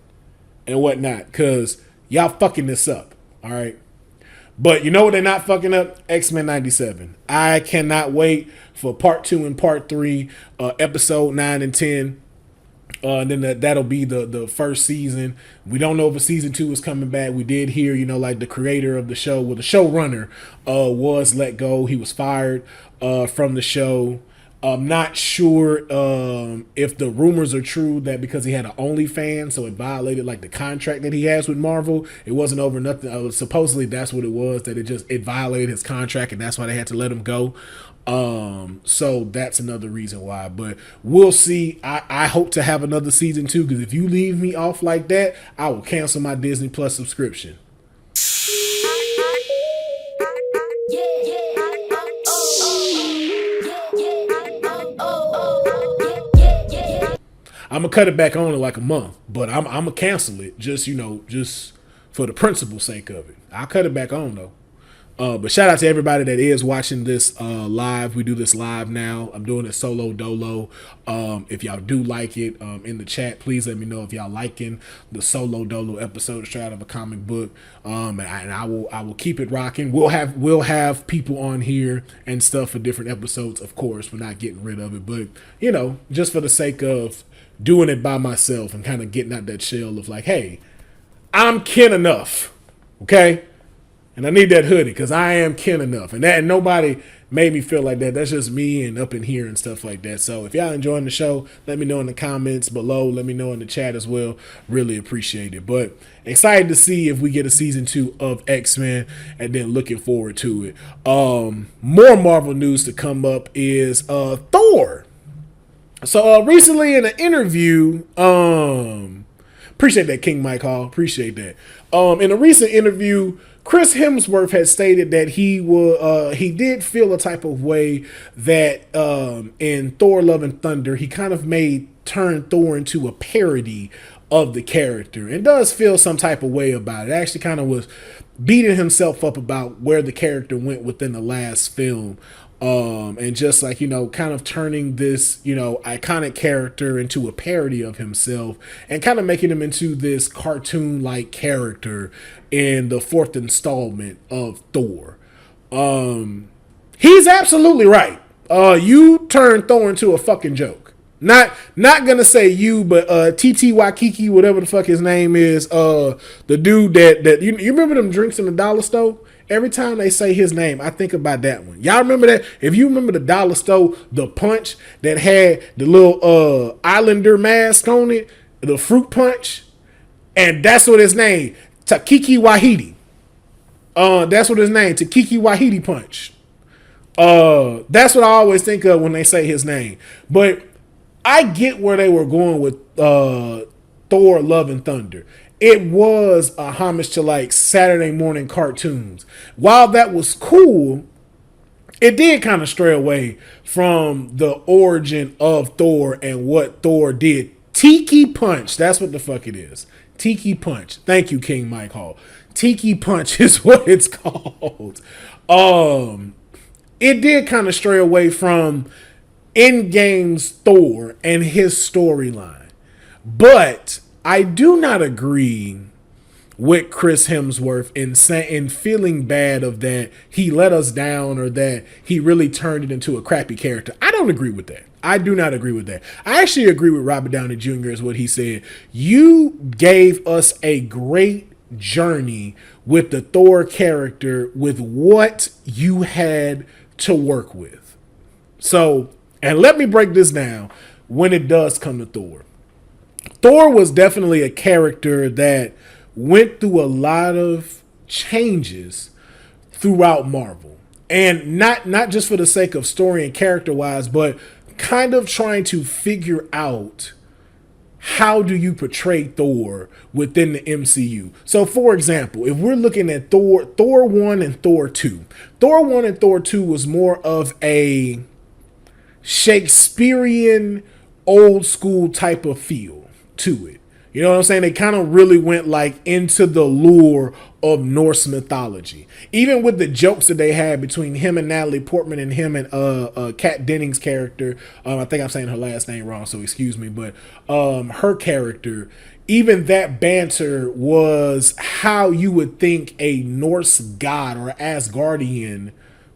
and whatnot, because y'all fucking this up, all right? But you know what they're not fucking up? X-Men 97. I cannot wait for part 2 and part 3, episode 9 and 10. And then that'll be the first season. We don't know if a season 2 is coming back. We did hear, like the creator of the show, well, the showrunner was let go. He was fired from the show. I'm not sure if the rumors are true that because he had an OnlyFans, so it violated like the contract that he has with Marvel. It wasn't over nothing. Supposedly that's what it was, that it violated his contract, and that's why they had to let him go. So that's another reason why, but we'll see. I hope to have another season 2, because if you leave me off like that, I will cancel my Disney Plus subscription. I'm gonna cut it back on in like a month, but I'm gonna cancel it just for the principle's sake of it. I'll cut it back on though. But shout out to everybody that is watching this live. We do this live now. I'm doing it solo dolo. If y'all do like it, in the chat, please let me know if y'all liking the solo dolo episode straight out of a comic book. And I will keep it rocking. We'll have people on here and stuff for different episodes. Of course, we're not getting rid of it, but just for the sake of doing it by myself and kind of getting out that shell of like, hey, I'm kin enough, okay? And I need that hoodie because I am kin enough. And nobody made me feel like that. That's just me and up in here and stuff like that. So if y'all enjoying the show, let me know in the comments below. Let me know in the chat as well. Really appreciate it. But excited to see if we get a season 2 of X-Men, and then looking forward to it. More Marvel news to come up is Thor. So recently in an interview, appreciate that, King Mike Hall. Appreciate that. In a recent interview, Chris Hemsworth had stated that he did feel a type of way that in Thor: Love and Thunder, he kind of turned Thor into a parody of the character, and does feel some type of way about it. Actually kind of was beating himself up about where the character went within the last film. And just like, kind of turning this, iconic character into a parody of himself, and kind of making him into this cartoon-like character in the 4th installment of Thor. He's absolutely right. You turned Thor into a fucking joke. Not gonna say you, but TT Waikiki, whatever the fuck his name is, the dude that you remember them drinks in the dollar store? Every time they say his name, I think about that one. Y'all remember that? If you remember the dollar store, the punch that had the little Islander mask on it, the fruit punch, and that's what his name, Takiki Wahidi. That's what his name, Takiki Wahidi punch. That's what I always think of when they say his name. But I get where they were going with Thor: Love and Thunder. It was a homage to like Saturday morning cartoons. While that was cool, it did kind of stray away from the origin of Thor and what Thor did. Tiki Punch, that's what the fuck it is. Tiki Punch. Thank you, King Mike Hall. Tiki Punch is what it's called. It did kind of stray away from Endgame's Thor and his storyline. But I do not agree with Chris Hemsworth in feeling bad of that he let us down, or that he really turned it into a crappy character. I don't agree with that. I do not agree with that. I actually agree with Robert Downey Jr. is what he said. You gave us a great journey with the Thor character with what you had to work with. So, and let me break this down when it does come to Thor. Thor was definitely a character that went through a lot of changes throughout Marvel. And not just for the sake of story and character wise, but kind of trying to figure out how do you portray Thor within the MCU. So for example, if we're looking at Thor 1 and Thor 2, Thor 1 and Thor 2 was more of a Shakespearean old school type of feel to it. You know what I'm saying? They kind of really went like into the lore of Norse mythology. Even with the jokes that they had between him and Natalie Portman and him and Kat Dennings' character. I think I'm saying her last name wrong, so excuse me. But her character, even that banter was how you would think a Norse god or Asgardian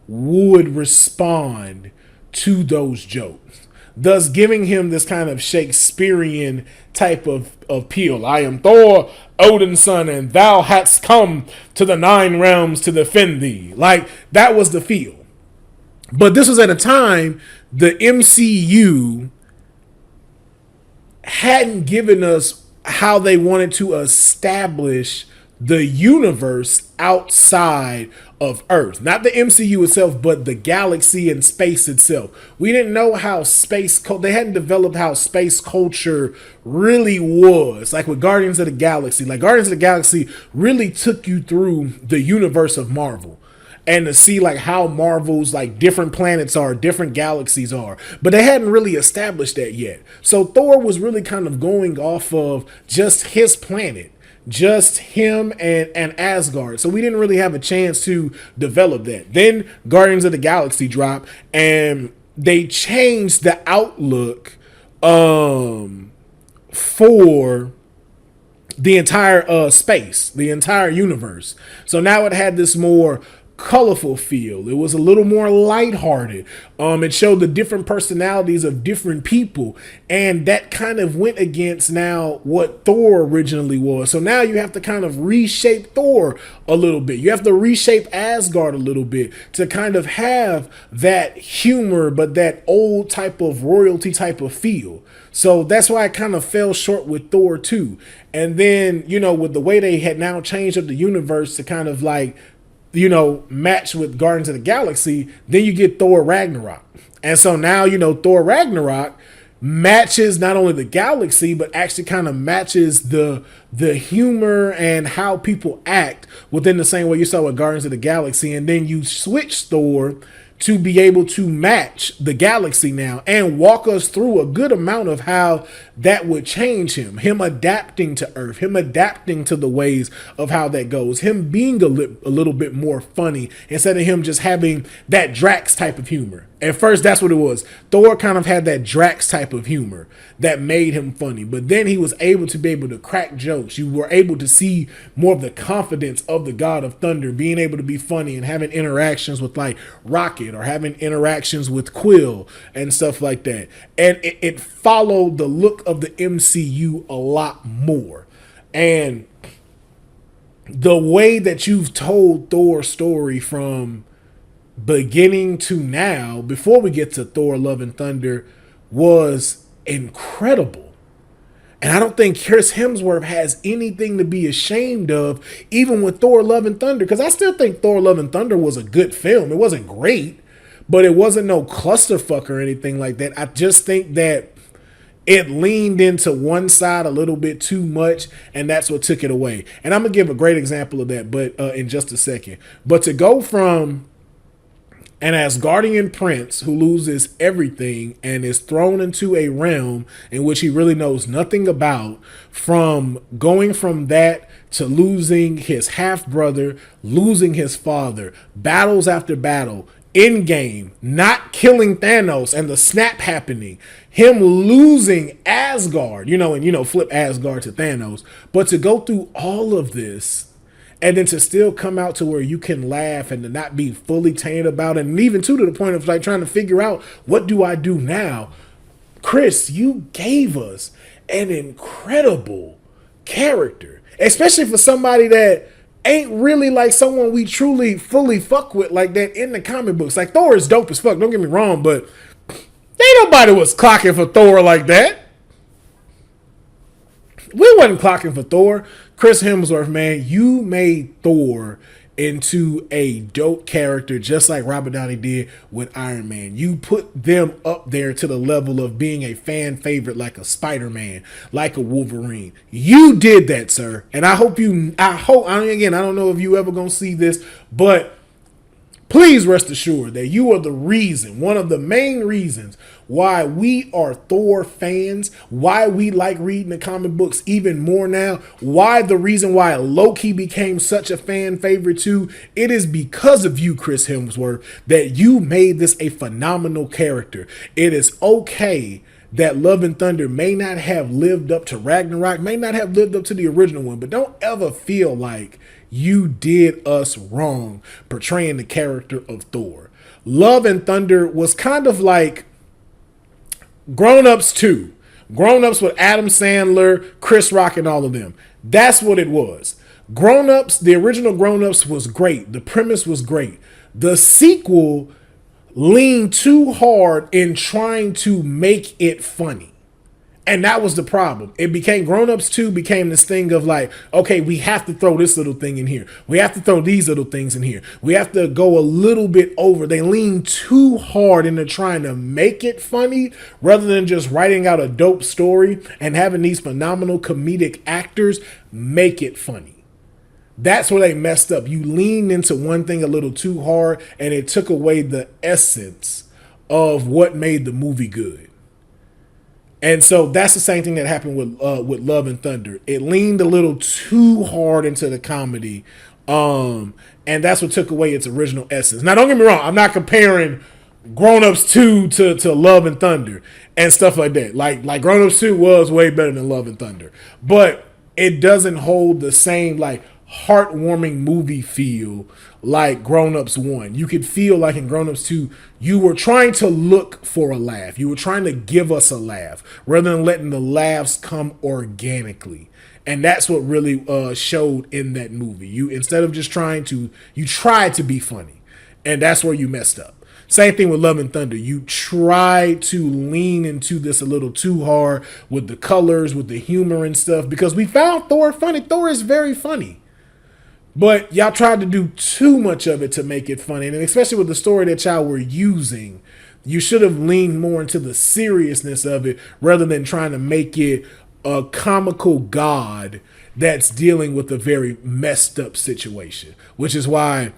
would respond to those jokes, thus giving him this kind of Shakespearean type of appeal. I am Thor, Odin's son, and thou hadst come to the 9 realms to defend thee. Like, that was the feel. But this was at a time the MCU hadn't given us how they wanted to establish the universe outside of Earth. Not the MCU itself, but the galaxy and space itself. We didn't know how they hadn't developed how space culture really was. Like with Guardians of the Galaxy. Like Guardians of the Galaxy really took you through the universe of Marvel. And to see like how Marvel's like different planets are, different galaxies are. But they hadn't really established that yet. So Thor was really kind of going off of just his planet. Just him and Asgard. So we didn't really have a chance to develop that. Then Guardians of the Galaxy dropped and they changed the outlook for the entire space, the entire universe. So now it had this more colorful feel. It was a little more lighthearted. It showed the different personalities of different people, and that kind of went against now what Thor originally was. So now you have to kind of reshape Thor a little bit. You have to reshape Asgard a little bit to kind of have that humor, but that old type of royalty type of feel. So that's why I kind of fell short with Thor 2. And then, you know, with the way they had now changed up the universe to kind of like, you know, match with Guardians of the Galaxy, then you get Thor Ragnarok. And so now, you know, Thor Ragnarok matches not only the galaxy, but actually kind of matches the humor and how people act within the same way you saw with Guardians of the Galaxy. And then you switch Thor to be able to match the galaxy now and walk us through a good amount of how that would change him adapting to Earth, him adapting to the ways of how that goes, him being a little bit more funny instead of him just having that Drax type of humor. At first, that's what it was. Thor kind of had that Drax type of humor that made him funny, but then he was able to crack jokes. You were able to see more of the confidence of the God of Thunder, being able to be funny and having interactions with like Rocket or having interactions with Quill and stuff like that. And it followed the look of the MCU a lot more. And the way that you've told Thor's story from beginning to now, before we get to Thor Love and Thunder, was incredible. And I don't think Chris Hemsworth has anything to be ashamed of, even with Thor Love and Thunder, because I still think Thor Love and Thunder was a good film. It wasn't great, but it wasn't no clusterfuck or anything like that. I just think that it leaned into one side a little bit too much, and that's what took it away. And I'm going to give a great example of that, but in just a second. But to go from an Asgardian prince who loses everything and is thrown into a realm in which he really knows nothing about, from going from that to losing his half-brother, losing his father, battles after battle, Endgame, not killing Thanos and the snap happening, him losing Asgard, and flip Asgard to Thanos, but to go through all of this and then to still come out to where you can laugh and to not be fully tainted about it, and even to the point of like trying to figure out, what do I do now? Chris, you gave us an incredible character, especially for somebody that ain't really like someone we truly fully fuck with like that in the comic books. Like, Thor is dope as fuck, don't get me wrong, but ain't nobody was clocking for Thor like that. we wasn't clocking for Thor. Chris Hemsworth, man, you made Thor into a dope character just like Robert Downey did with Iron Man. You put them up there to the level of being a fan favorite like a Spider-Man, like a Wolverine. You did that, sir. And I hope, again, I don't know if you ever gonna see this, but please rest assured that you are the reason, one of the main reasons why we are Thor fans, why we like reading the comic books even more now, why the reason why Loki became such a fan favorite too. It is because of you, Chris Hemsworth, that you made this a phenomenal character. It is okay that Love and Thunder may not have lived up to Ragnarok, may not have lived up to the original one, but don't ever feel like you did us wrong portraying the character of Thor. Love and Thunder was kind of like Grown Ups 2. Grown Ups with Adam Sandler, Chris Rock, and all of them. That's what it was. Grown Ups, the original Grown Ups was great. The premise was great. The sequel leaned too hard in trying to make it funny. And that was the problem. It became Grown Ups 2 became this thing of like, okay, we have to throw this little thing in here. We have to throw these little things in here. We have to go a little bit over. They lean too hard into trying to make it funny rather than just writing out a dope story and having these phenomenal comedic actors make it funny. That's where they messed up. You leaned into one thing a little too hard and it took away the essence of what made the movie good. And so that's the same thing that happened with Love and Thunder. It leaned a little too hard into the comedy, and that's what took away its original essence. Now, don't get me wrong. I'm not comparing Grown Ups 2 to Love and Thunder and stuff like that. Like Grown Ups 2 was way better than Love and Thunder. But it doesn't hold the same, like, heartwarming movie feel like Grown Ups 1. You could feel like in Grown Ups 2, you were trying to look for a laugh. You were trying to give us a laugh rather than letting the laughs come organically. And that's what really showed in that movie. You, instead of just you tried to be funny. And that's where you messed up. Same thing with Love and Thunder. You tried to lean into this a little too hard with the colors, with the humor and stuff, because we found Thor funny. Thor is very funny. But y'all tried to do too much of it to make it funny. And especially with the story that y'all were using, you should have leaned more into the seriousness of it rather than trying to make it a comical god that's dealing with a very messed up situation, which is why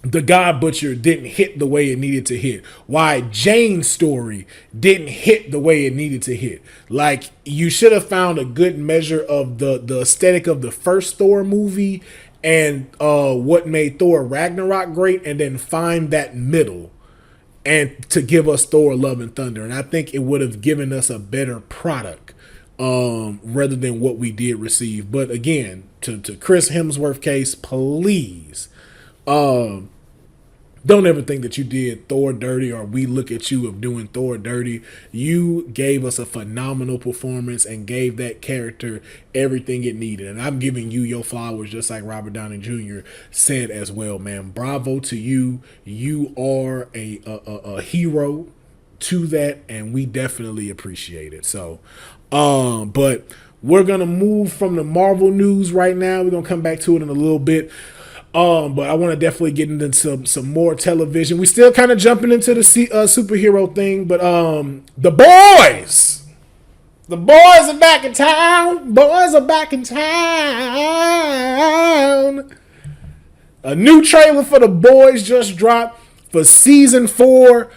the God Butcher didn't hit the way it needed to hit. Why Jane's story didn't hit the way it needed to hit. Like, you should have found a good measure of the aesthetic of the first Thor movie and what made Thor Ragnarok great, and then find that middle and to give us Thor Love and Thunder. And I think it would have given us a better product rather than what we did receive. But again, to Chris Hemsworth case, please don't ever think that you did Thor dirty or we look at you of doing Thor dirty. You gave us a phenomenal performance and gave that character everything it needed. And I'm giving you your flowers just like Robert Downey Jr. said as well, man. Bravo to you. You are a hero to that, and we definitely appreciate it. So, but we're going to move from the Marvel news right now. We're going to come back to it in a little bit. But I want to definitely get into some more television. We still kind of jumping into the superhero thing, but the boys are back in town. Boys are back in town. A new trailer for the boys just dropped for season 4.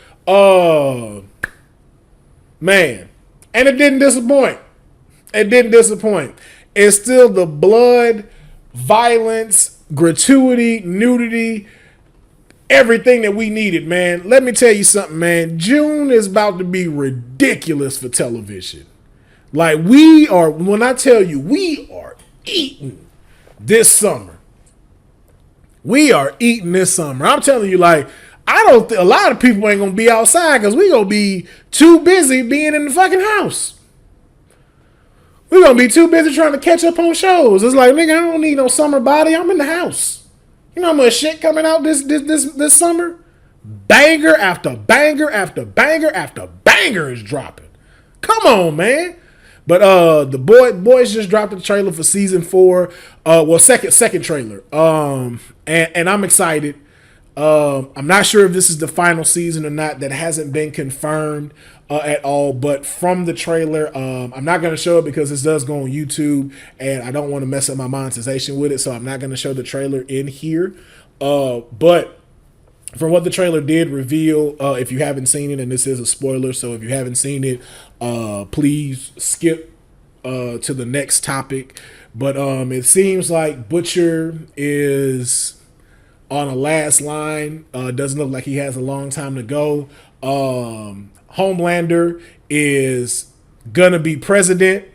Man, and it didn't disappoint. It's still the blood, violence, gratuity, nudity, everything that we needed, man. Let me tell you something, man. June is about to be ridiculous for television. Like, when I tell you, we are eating this summer. I'm telling you, like, a lot of people ain't gonna be outside because we gonna be too busy being in the fucking house. We're going to be too busy trying to catch up on shows. It's like, nigga, I don't need no summer body. I'm in the house. You know how much shit coming out this summer? Banger after banger after banger after banger is dropping. Come on, man. But the boys just dropped the trailer for season 4. Second trailer. And I'm excited. I'm not sure if this is the final season or not. That hasn't been confirmed at all. But from the trailer, I'm not going to show it because this does go on YouTube, and I don't want to mess up my monetization with it. So I'm not going to show the trailer in here. But from what the trailer did reveal, if you haven't seen it, and this is a spoiler, so if you haven't seen it, please skip to the next topic. But it seems like Butcher is on a last line. Doesn't look like he has a long time to go. Homelander is gonna be president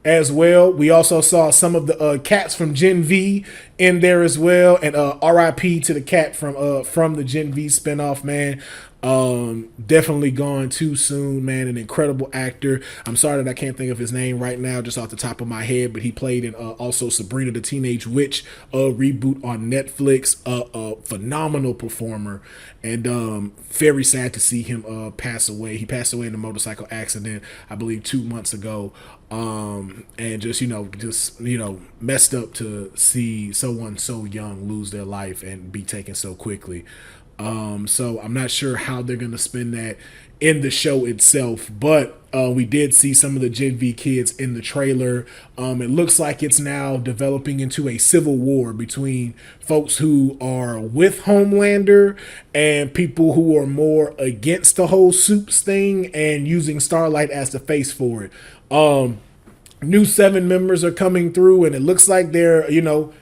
as well. We also saw some of the cats from Gen V in there as well, and RIP to the cat from the Gen V spinoff, man. Definitely gone too soon, man. An incredible actor. I'm sorry that I can't think of his name right now just off the top of my head, but he played in also Sabrina the Teenage Witch reboot on Netflix. A phenomenal performer, and very sad to see him pass away. He passed away in a motorcycle accident, I believe 2 months ago. And just messed up to see someone so young lose their life and be taken so quickly. So I'm not sure how they're going to spin that in the show itself, but we did see some of the Gen V kids in the trailer. It looks like it's now developing into a civil war between folks who are with Homelander and people who are more against the whole Soups thing and using Starlight as the face for it. New 7 members are coming through, and it looks like they're, the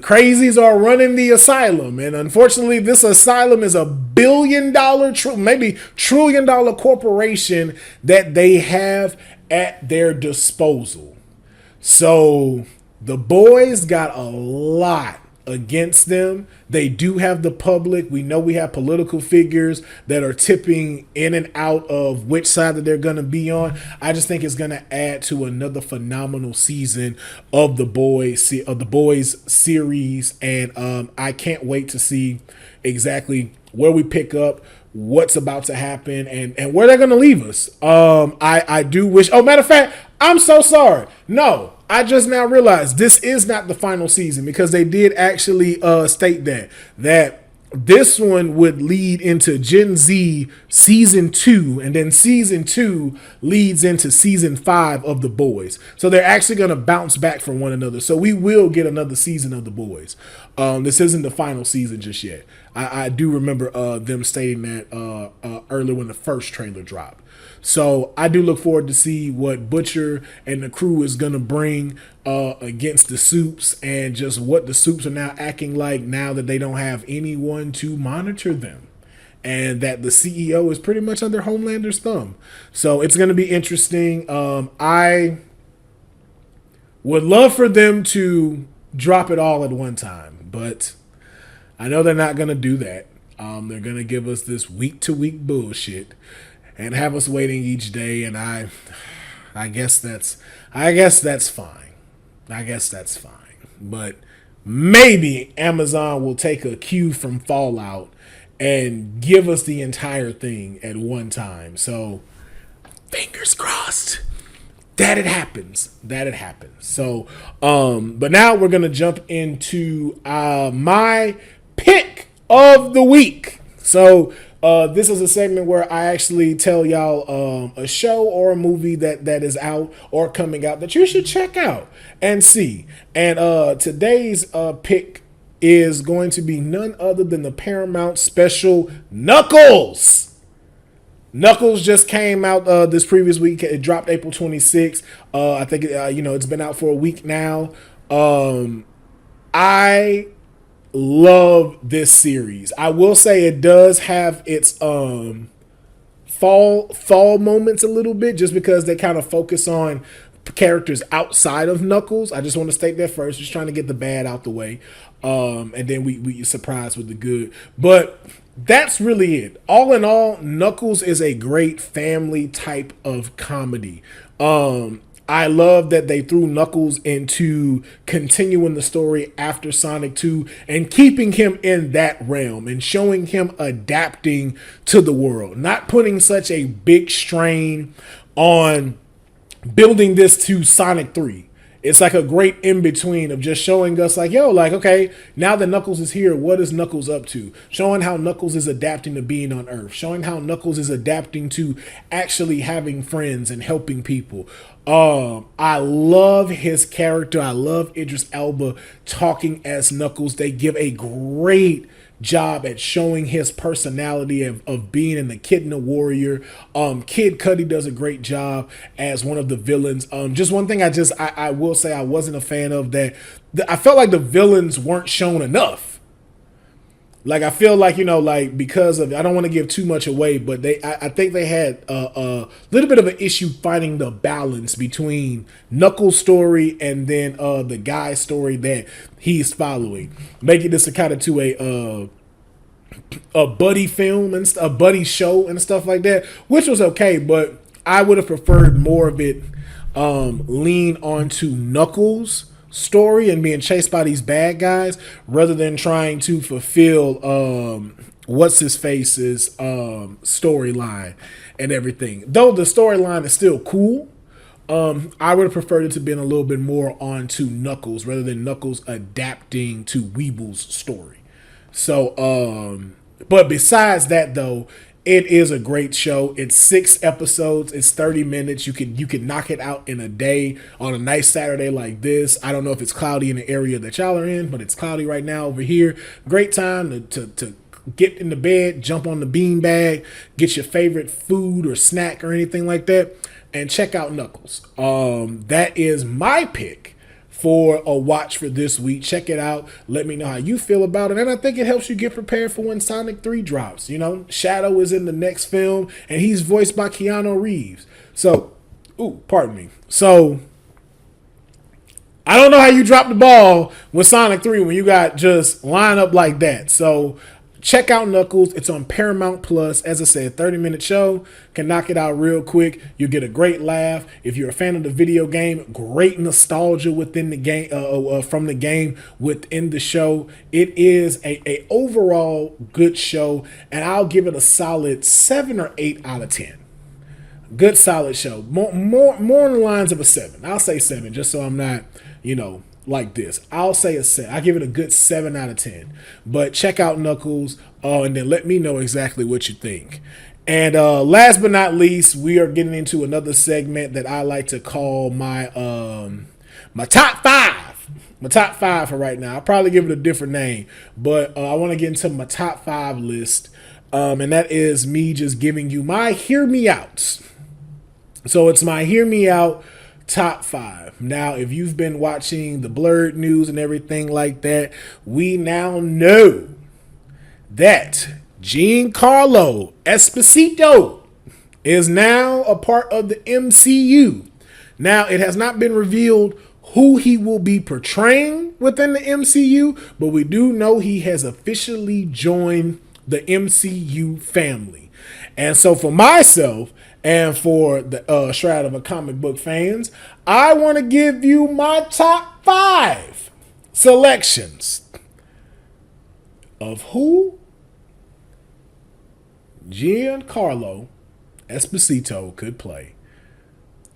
crazies are running the asylum. And unfortunately, this asylum is $1 billion, maybe $1 trillion corporation that they have at their disposal. So the boys got a lot against them. They do have the public. We know we have political figures that are tipping in and out of which side that they're going to be on. I just think it's going to add to another phenomenal season of the boys series, and I can't wait to see exactly where we pick up, what's about to happen, and where they're going to leave us. I do wish. Oh, matter of fact, I'm so sorry. No, I just now realized this is not the final season, because they did actually state that this one would lead into Gen Z season 2, and then season 2 leads into season 5 of The Boys. So they're actually going to bounce back from one another. So we will get another season of The Boys. This isn't the final season just yet. I do remember them stating that earlier when the first trailer dropped. So I do look forward to see what Butcher and the crew is going to bring against the Soups, and just what the Soups are now acting like now that they don't have anyone to monitor them, and that the CEO is pretty much under Homelander's thumb. So it's going to be interesting. I would love for them to drop it all at one time, but I know they're not going to do that. They're going to give us this week-to-week bullshit and have us waiting each day, and I guess that's fine. I guess that's fine. But maybe Amazon will take a cue from Fallout and give us the entire thing at one time. So fingers crossed that it happens. So, but now we're gonna jump into my pick of the week. So this is a segment where I actually tell y'all a show or a movie that is out or coming out that you should check out and see. And today's pick is going to be none other than the Paramount special Knuckles. Knuckles just came out this previous week. It dropped April 26th. I think it's been out for a week now. I love this series. I will say it does have its fall moments a little bit, just because they kind of focus on characters outside of Knuckles. I just want to state that first, just trying to get the bad out the way, and then we surprise with the good. But that's really it. All in all, Knuckles is a great family type of comedy. I love that they threw Knuckles into continuing the story after Sonic 2 and keeping him in that realm and showing him adapting to the world, not putting such a big strain on building this to Sonic 3. It's like a great in between of just showing us, like, yo, like, okay, now that Knuckles is here, what is Knuckles up to? Showing how Knuckles is adapting to being on Earth, showing how Knuckles is adapting to actually having friends and helping people. I love his character. I love Idris Elba talking as Knuckles. They give a great job at showing his personality of being an Echidna warrior. Kid Cudi does a great job as one of the villains. Just one thing I will say I wasn't a fan of that. I felt like the villains weren't shown enough. Like, I feel like, like, because of, I don't want to give too much away, but I think they had a little bit of an issue finding the balance between Knuckles' story and then the guy's story that he's following, making this a kind of to a buddy film and a buddy show and stuff like that, which was okay, but I would have preferred more of it lean onto Knuckles' story and being chased by these bad guys rather than trying to fulfill what's his face's storyline and everything. Though the storyline is still cool, I would have preferred it to be a little bit more onto Knuckles rather than Knuckles adapting to Weeble's story. So, but besides that, though, it is a great show. It's 6 episodes. It's 30 minutes. You can knock it out in a day on a nice Saturday like this. I don't know if it's cloudy in the area that y'all are in, but it's cloudy right now over here. Great time to get in the bed, jump on the beanbag, get your favorite food or snack or anything like that, and check out Knuckles. That is my pick for a watch for this week. Check it out. Let me know how you feel about it. And I think it helps you get prepared for when Sonic 3 drops. Shadow is in the next film, and he's voiced by Keanu Reeves. So, pardon me. So, I don't know how you drop the ball with Sonic 3 when you got just line up like that. So, check out Knuckles. It's on Paramount Plus. As I said, 30-minute show. Can knock it out real quick. You'll get a great laugh. If you're a fan of the video game, great nostalgia within the game, from the game within the show. It is a overall good show, and I'll give it a solid 7 or 8 out of 10. Good solid show. More on the lines of a 7. I'll say 7, just so I'm not, like this. I'll say a 7. I give it a good 7 out of 10. But check out Knuckles, and then let me know exactly what you think. And last but not least, we are getting into another segment that I like to call my top 5. My top 5 for right now. I'll probably give it a different name, but I want to get into my top 5 list, and that is me just giving you my hear me outs. So it's my hear me out top 5. Now, if you've been watching the blurred news and everything like that, we now know that Giancarlo Esposito is now a part of the MCU. Now, it has not been revealed who he will be portraying within the MCU, but we do know he has officially joined the MCU family. And so for myself, and for the Shroud of a Comic Book fans, I want to give you my top 5 selections of who Giancarlo Esposito could play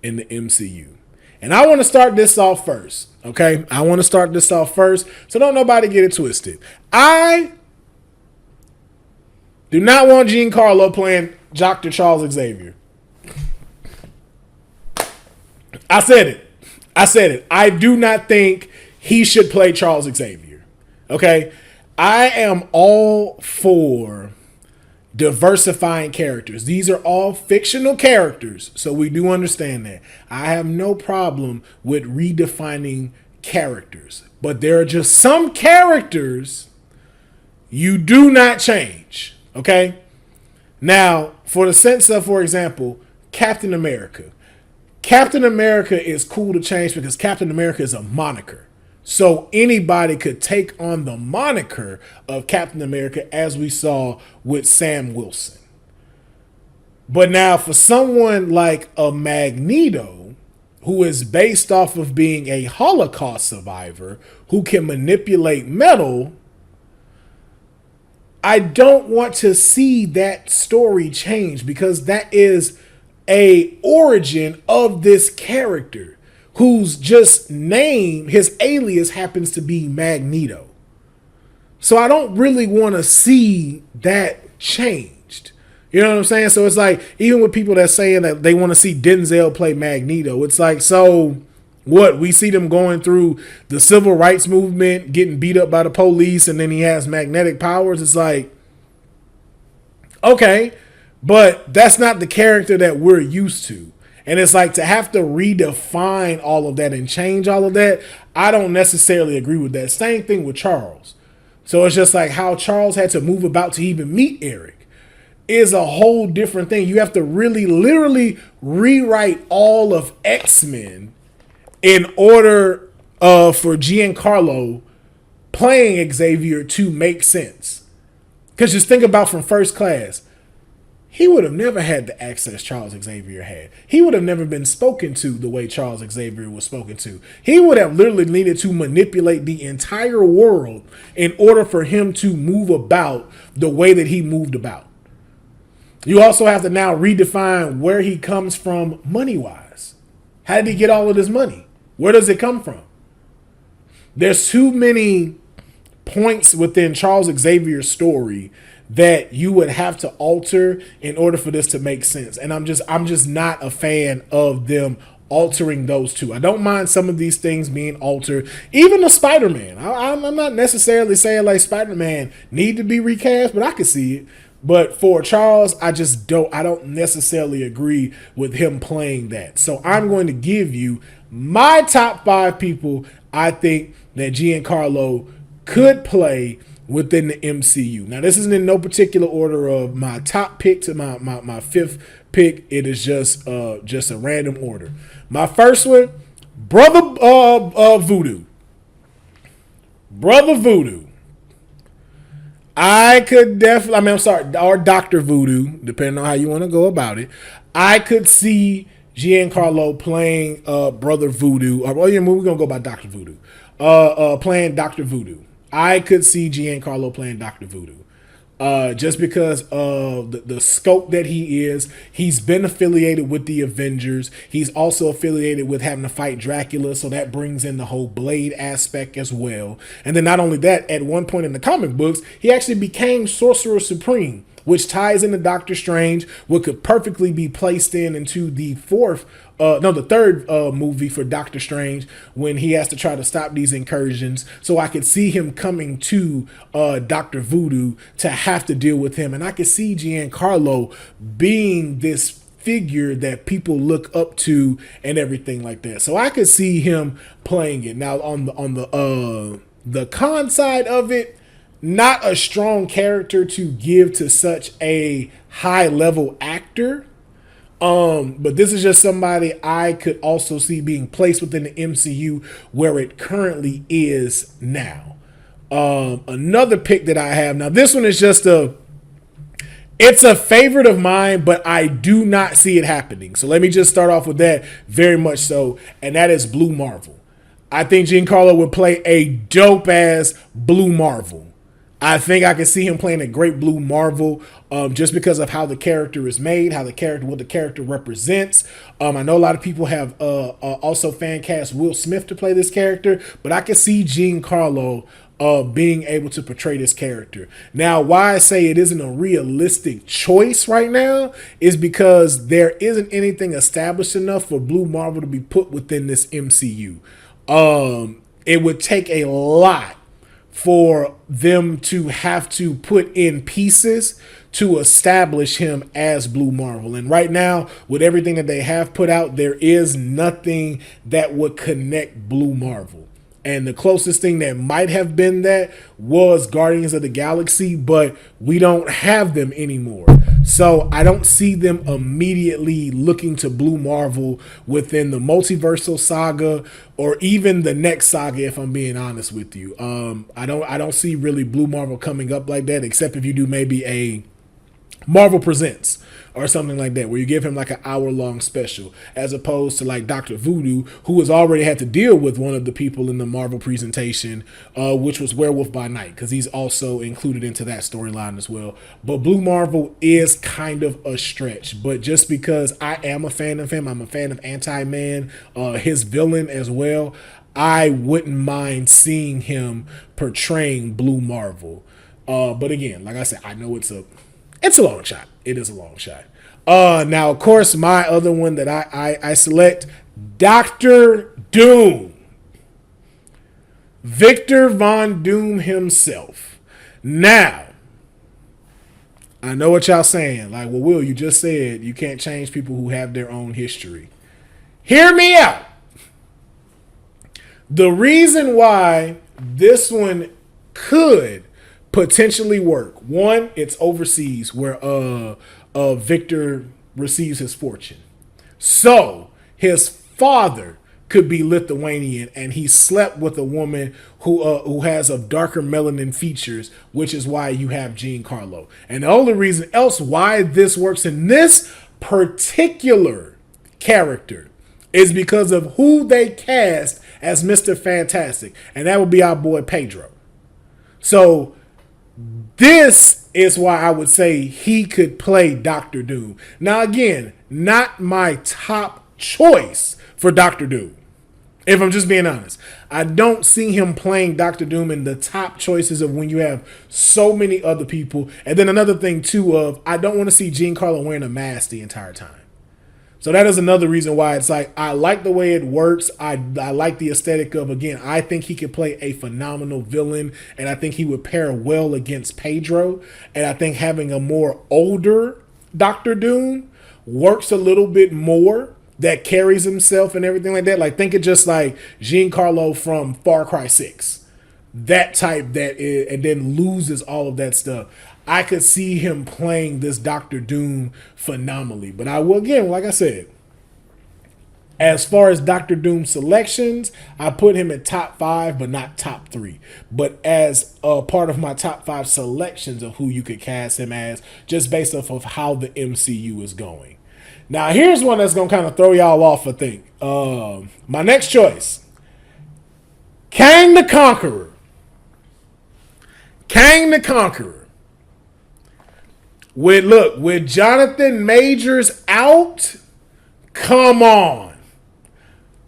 in the MCU. And I want to start this off first, okay? I want to start this off first, so don't nobody get it twisted. I do not want Giancarlo playing Dr. Charles Xavier. I said it. I do not think he should play Charles Xavier. Okay? I am all for diversifying characters. These are all fictional characters, so we do understand that. I have no problem with redefining characters, but there are just some characters you do not change. Okay? Now, for the sense of, for example, Captain America. Captain America is cool to change because Captain America is a moniker. So anybody could take on the moniker of Captain America, as we saw with Sam Wilson. But now for someone like a Magneto, who is based off of being a Holocaust survivor who can manipulate metal, I don't want to see that story change because that is a origin of this character whose just name, his alias happens to be Magneto. So I don't really want to see that changed. You know what I'm saying? So it's like, even with people that saying that they want to see Denzel play Magneto, it's like, so what? We see them going through the civil rights movement, getting beat up by the police, and then he has magnetic powers. It's like, okay, but that's not the character that we're used to. And it's like, to have to redefine all of that and change all of that, I don't necessarily agree with that. Same thing with Charles. So it's just like how Charles had to move about to even meet Eric is a whole different thing. You have to really literally rewrite all of X-Men in order for Giancarlo playing Xavier to make sense. Because just think about from First Class, he would have never had the access Charles Xavier had. He would have never been spoken to the way Charles Xavier was spoken to. He would have literally needed to manipulate the entire world in order for him to move about the way that he moved about. You also have to now redefine where he comes from money-wise. How did he get all of this money? Where does it come from? There's too many points within Charles Xavier's story that you would have to alter in order for this to make sense. And I'm just not a fan of them altering those two. I don't mind some of these things being altered. Even the Spider-Man. I'm not necessarily saying like Spider-Man need to be recast, but I could see it. But for Charles, I don't necessarily agree with him playing that. So I'm going to give you my top 5 people I think that Giancarlo could play within the MCU. Now, this isn't in no particular order of my top pick to my fifth pick. It is just a random order. My first one, Brother Voodoo. Brother Voodoo. I could definitely, or Dr. Voodoo, depending on how you want to go about it. I could see Giancarlo playing Brother Voodoo. We're going to go by Dr. Voodoo. Playing Dr. Voodoo. I could see Giancarlo playing Dr. Voodoo. Just because of the scope that he is. He's been affiliated with the Avengers. He's also affiliated with having to fight Dracula, so that brings in the whole Blade aspect as well. And then not only that, at one point in the comic books, he actually became Sorcerer Supreme, which ties into Doctor Strange, what could perfectly be placed into the third movie for Doctor Strange, when he has to try to stop these incursions. So I could see him coming to Dr. Voodoo to have to deal with him. And I could see Giancarlo being this figure that people look up to and everything like that. So I could see him playing it. Now on the con side of it, not a strong character to give to such a high level actor. But this is just somebody I could also see being placed within the MCU where it currently is now. Another pick that I have now, this one is it's a favorite of mine, but I do not see it happening. So let me just start off with that very much so, and that is Blue Marvel. I think Giancarlo would play a dope ass Blue Marvel. I think I can see him playing a great Blue Marvel, just because of how the character is made, what the character represents. I know a lot of people have also fan cast Will Smith to play this character, but I can see Giancarlo being able to portray this character. Now, why I say it isn't a realistic choice right now is because there isn't anything established enough for Blue Marvel to be put within this MCU. It would take a lot for them to have to put in pieces to establish him as Blue Marvel. And right now, with everything that they have put out, there is nothing that would connect Blue Marvel. And the closest thing that might have been that was Guardians of the Galaxy, but we don't have them anymore. So I don't see them immediately looking to Blue Marvel within the multiversal saga or even the next saga, if I'm being honest with you. I don't see really Blue Marvel coming up like that, except if you do maybe a Marvel Presents or something like that, where you give him like an hour-long special, as opposed to like Dr. Voodoo, who has already had to deal with one of the people in the Marvel presentation, which was Werewolf by Night, because he's also included into that storyline as well. But Blue Marvel is kind of a stretch, but just because I am a fan of him, I'm a fan of Anti-Man, his villain as well, I wouldn't mind seeing him portraying Blue Marvel. But again, like I said, I know it's a long shot. It is a long shot. Now, of course, my other one that I select, Dr. Doom. Victor Von Doom himself. Now, I know what y'all saying. Like, well, Will, you just said you can't change people who have their own history. Hear me out. The reason why this one could potentially work. One, it's overseas where Victor receives his fortune. So his father could be Lithuanian, and he slept with a woman who has a darker melanin features, which is why you have Giancarlo. And the only reason else why this works in this particular character is because of who they cast as Mr. Fantastic, and that would be our boy Pedro. So this is why I would say he could play Dr. Doom. Now, again, not my top choice for Dr. Doom. If I'm just being honest, I don't see him playing Dr. Doom in the top choices of when you have so many other people. And then another thing, too, of I don't want to see Giancarlo wearing a mask the entire time. So that is another reason why it's like, I like the way it works. I like the aesthetic of, again, I think he could play a phenomenal villain, and I think he would pair well against Pedro. And I think having a more older Dr. Doom works a little bit more, that carries himself and everything like that. Like, think of just like Giancarlo from Far Cry 6. That type that is, and then loses all of that stuff. I could see him playing this Dr. Doom phenomenally. But I will, again, like I said, as far as Dr. Doom selections, I put him at top 5, but not top 3. But as a part of my top 5 selections of who you could cast him as, just based off of how the MCU is going. Now, here's one that's going to kind of throw y'all off, I think. My next choice, Kang the Conqueror. Kang the Conqueror. With Jonathan Majors out, come on.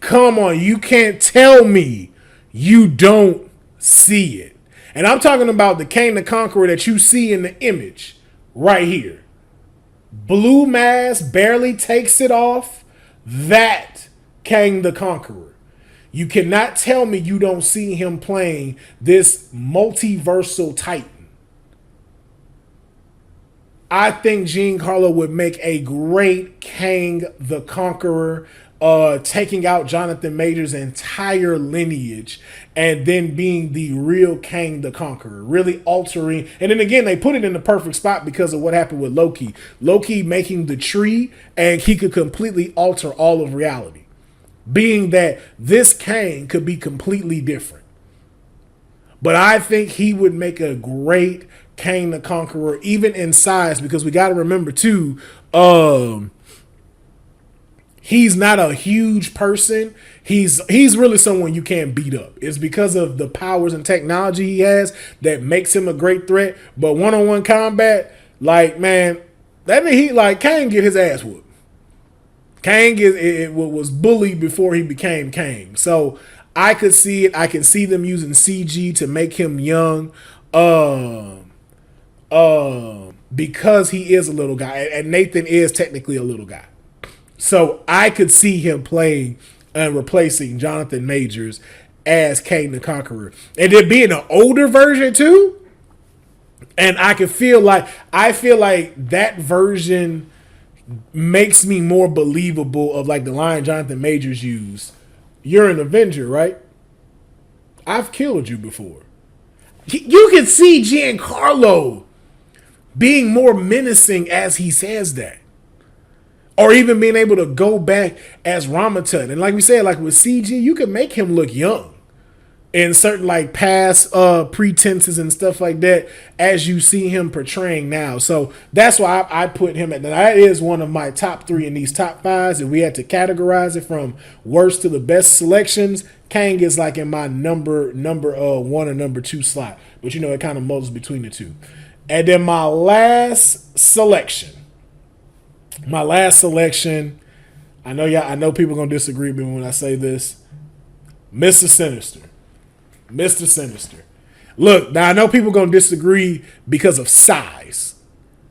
Come on. You can't tell me you don't see it. And I'm talking about the Kang the Conqueror that you see in the image right here. Blue mask, barely takes it off. That Kang the Conqueror. You cannot tell me you don't see him playing this multiversal titan. I think Giancarlo would make a great Kang the Conqueror, taking out Jonathan Majors' entire lineage and then being the real Kang the Conqueror, really altering. And then again, they put it in the perfect spot because of what happened with Loki. Loki making the tree, and he could completely alter all of reality, being that this Kang could be completely different. But I think he would make a great Kang the Conqueror, even in size, because we got to remember too, he's not a huge person. He's really someone you can't beat up. It's because of the powers and technology he has that makes him a great threat. But one-on-one combat, like, man, that mean he like Kang get his ass whooped. Kang was bullied before he became Kang. So I could see it. I can see them using CG to make him young. Because he is a little guy, and Nathan is technically a little guy. So I could see him playing and replacing Jonathan Majors as Kang the Conqueror. And there being an older version too. And I feel like that version makes me more believable of like the line Jonathan Majors used. You're an Avenger, right? I've killed you before. You can see Giancarlo being more menacing as he says that. Or even being able to go back as Ramatut. And like we said, like with CG, you can make him look young. in certain like past pretenses and stuff like that as you see him portraying now. So that's why I put him at that. Is one of my top 3 in these top 5s. If we had to categorize it from worst to the best selections, Kang is like in my number 1 or number 2 slot. But it kind of molders between the two. And then my last selection. I know people are gonna disagree with me when I say this. Mr. Sinister. Mr. Sinister. Look, now I know people are going to disagree because of size.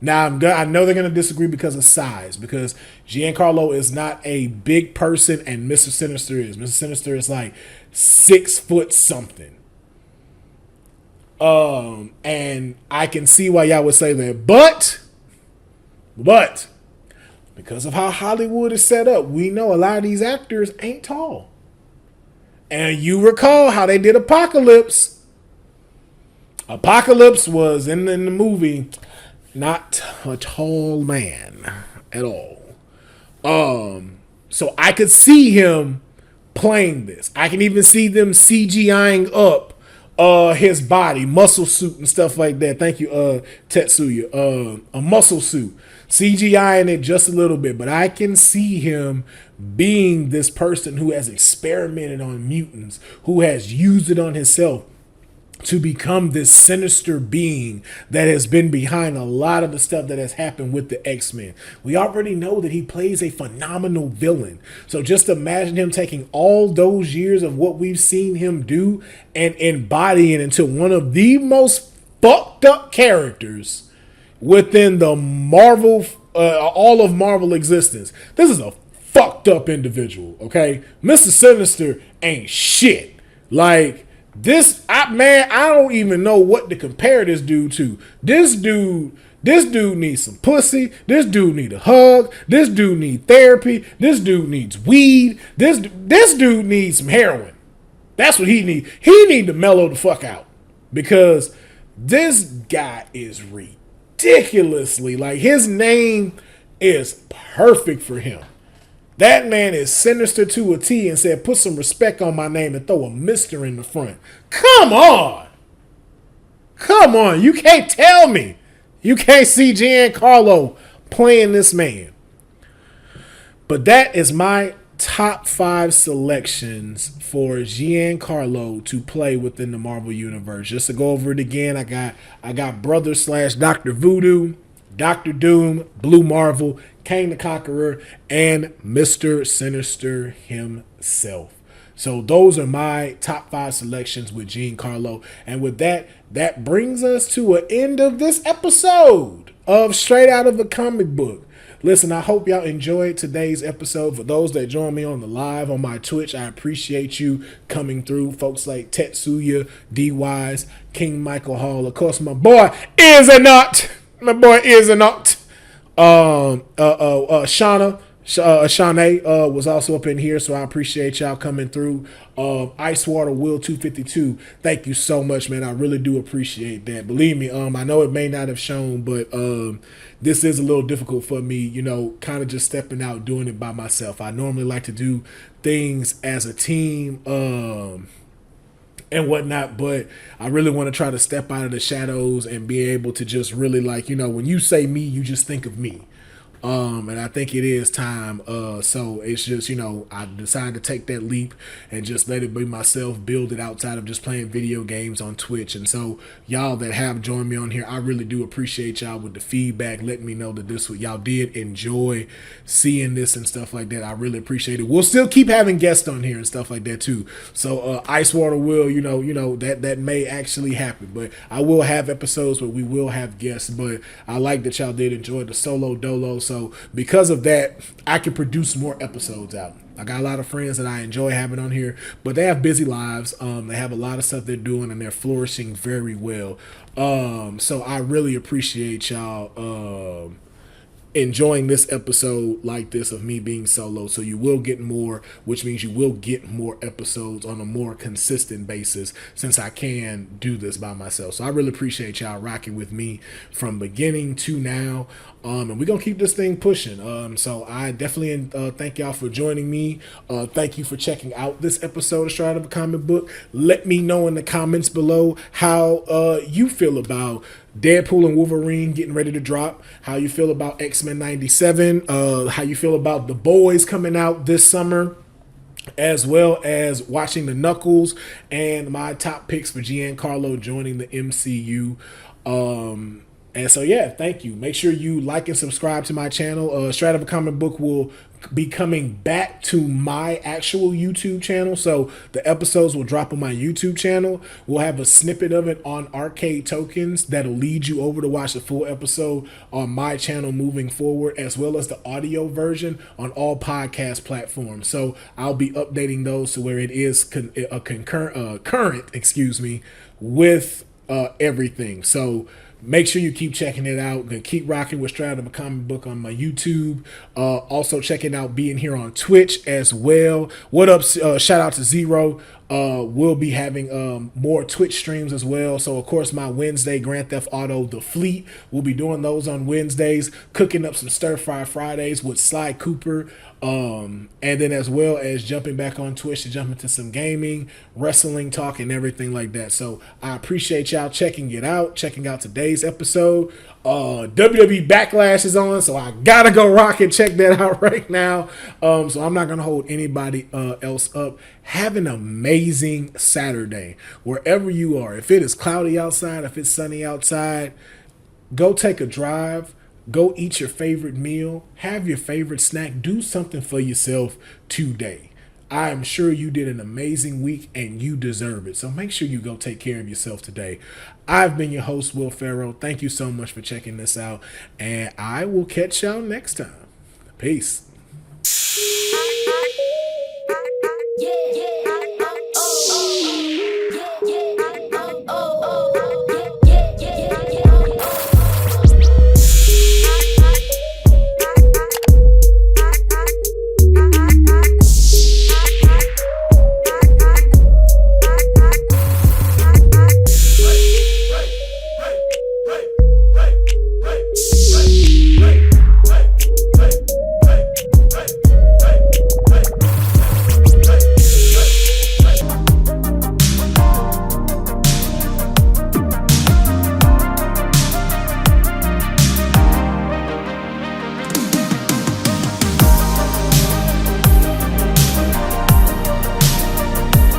Now I know they're going to disagree because of size, because Giancarlo is not a big person and Mr. Sinister is. Mr. Sinister is like 6 foot something. And I can see why y'all would say that. But because of how Hollywood is set up, we know a lot of these actors ain't tall. And you recall how they did Apocalypse. Apocalypse was in the movie not a tall man at all. So I could see him playing this. I can even see them CGIing up his body, muscle suit and stuff like that. Thank you, Tetsuya. A muscle suit. CGIing it just a little bit, but I can see him being this person who has experimented on mutants, who has used it on himself to become this sinister being that has been behind a lot of the stuff that has happened with the X-Men. We already know that he plays a phenomenal villain. So just imagine him taking all those years of what we've seen him do and embodying it into one of the most fucked up characters within the Marvel, all of Marvel existence. This is a fucked up individual, okay? Mr. Sinister ain't shit. Like, I don't even know what to compare this dude to. This dude needs some pussy. This dude need a hug. This dude need therapy. This dude needs weed. This dude needs some heroin. That's what he need. He need to mellow the fuck out, because this guy is ridiculously, like, his name is perfect for him. That man is sinister to a T and said, put some respect on my name and throw a Mr. in the front. Come on. You can't tell me you can't see Giancarlo playing this man. But that is my top 5 selections for Giancarlo to play within the Marvel Universe. Just to go over it again, I got Brother / Dr. Voodoo, Dr. Doom, Blue Marvel, Kang the Conqueror, and Mr. Sinister himself. So those are my top 5 selections with Giancarlo. And with that, that brings us to an end of this episode of Straight Out of a Comic Book. Listen, I hope y'all enjoyed today's episode. For those that join me on the live on my Twitch, I appreciate you coming through. Folks like Tetsuya, D-Wise, King Michael Hall. Of course, my boy is a nut. Shawnee was also up in here, so I appreciate y'all coming through. Icewater Will 252, thank you so much, man. I really do appreciate that. Believe me, I know it may not have shown, but this is a little difficult for me, kind of just stepping out, doing it by myself. I normally like to do things as a team and whatnot, but I really want to try to step out of the shadows and be able to just really, like, when you say me, you just think of me. And I think it is time. So it's just, I decided to take that leap and just let it be myself, build it outside of just playing video games on Twitch. And so y'all that have joined me on here, I really do appreciate y'all with the feedback, letting me know that this what y'all did enjoy seeing this and stuff like that. I really appreciate it. We'll still keep having guests on here and stuff like that too. So Icewater will, that may actually happen, but I will have episodes where we will have guests. But I like that y'all did enjoy the solo dolo. So because of that, I can produce more episodes out. I got a lot of friends that I enjoy having on here, but they have busy lives. They have a lot of stuff they're doing, and they're flourishing very well. So I really appreciate y'all enjoying this episode like this of me being solo. So you will get more, which means you will get more episodes on a more consistent basis, since I can do this by myself. So I really appreciate y'all rocking with me from beginning to now. And we're gonna keep this thing pushing. So I definitely thank y'all for joining me. Thank you for checking out this episode of Stride of a Comic Book. Let me know in the comments below how you feel about Deadpool and Wolverine getting ready to drop, how you feel about X-Men 97, how you feel about The Boys coming out this summer, as well as watching the Knuckles, and my top picks for Giancarlo joining the MCU. And so, yeah, thank you. Make sure you like and subscribe to my channel. Straight Up a Comic Book will be coming back to my actual YouTube channel. So the episodes will drop on my YouTube channel. We'll have a snippet of it on Arcade Tokens that'll lead you over to watch the full episode on my channel moving forward, as well as the audio version on all podcast platforms. So I'll be updating those to where it is current, with everything. So make sure you keep checking it out. Gonna keep rocking with Stride of a Comic Book on my YouTube. Also checking out being here on Twitch as well. What up? Shout out to Zero. We'll be having more Twitch streams as well. So of course my Wednesday Grand Theft Auto The Fleet. We'll be doing those on Wednesdays. Cooking up some Stir Fry Fridays with Sly Cooper. And then as well as jumping back on Twitch to jump into some gaming, wrestling talk, and everything like that. So I appreciate y'all checking out today's episode. WWE Backlash is on, so I gotta go rock and check that out right now. So I'm not gonna hold anybody else up. Have an amazing Saturday wherever you are. If it is cloudy outside, if it's sunny outside, go take a drive. Go eat your favorite meal, have your favorite snack, do something for yourself today. I am sure you did an amazing week and you deserve it. So make sure you go take care of yourself today. I've been your host, Will Pharaoh. Thank you so much for checking this out, and I will catch y'all next time. Peace.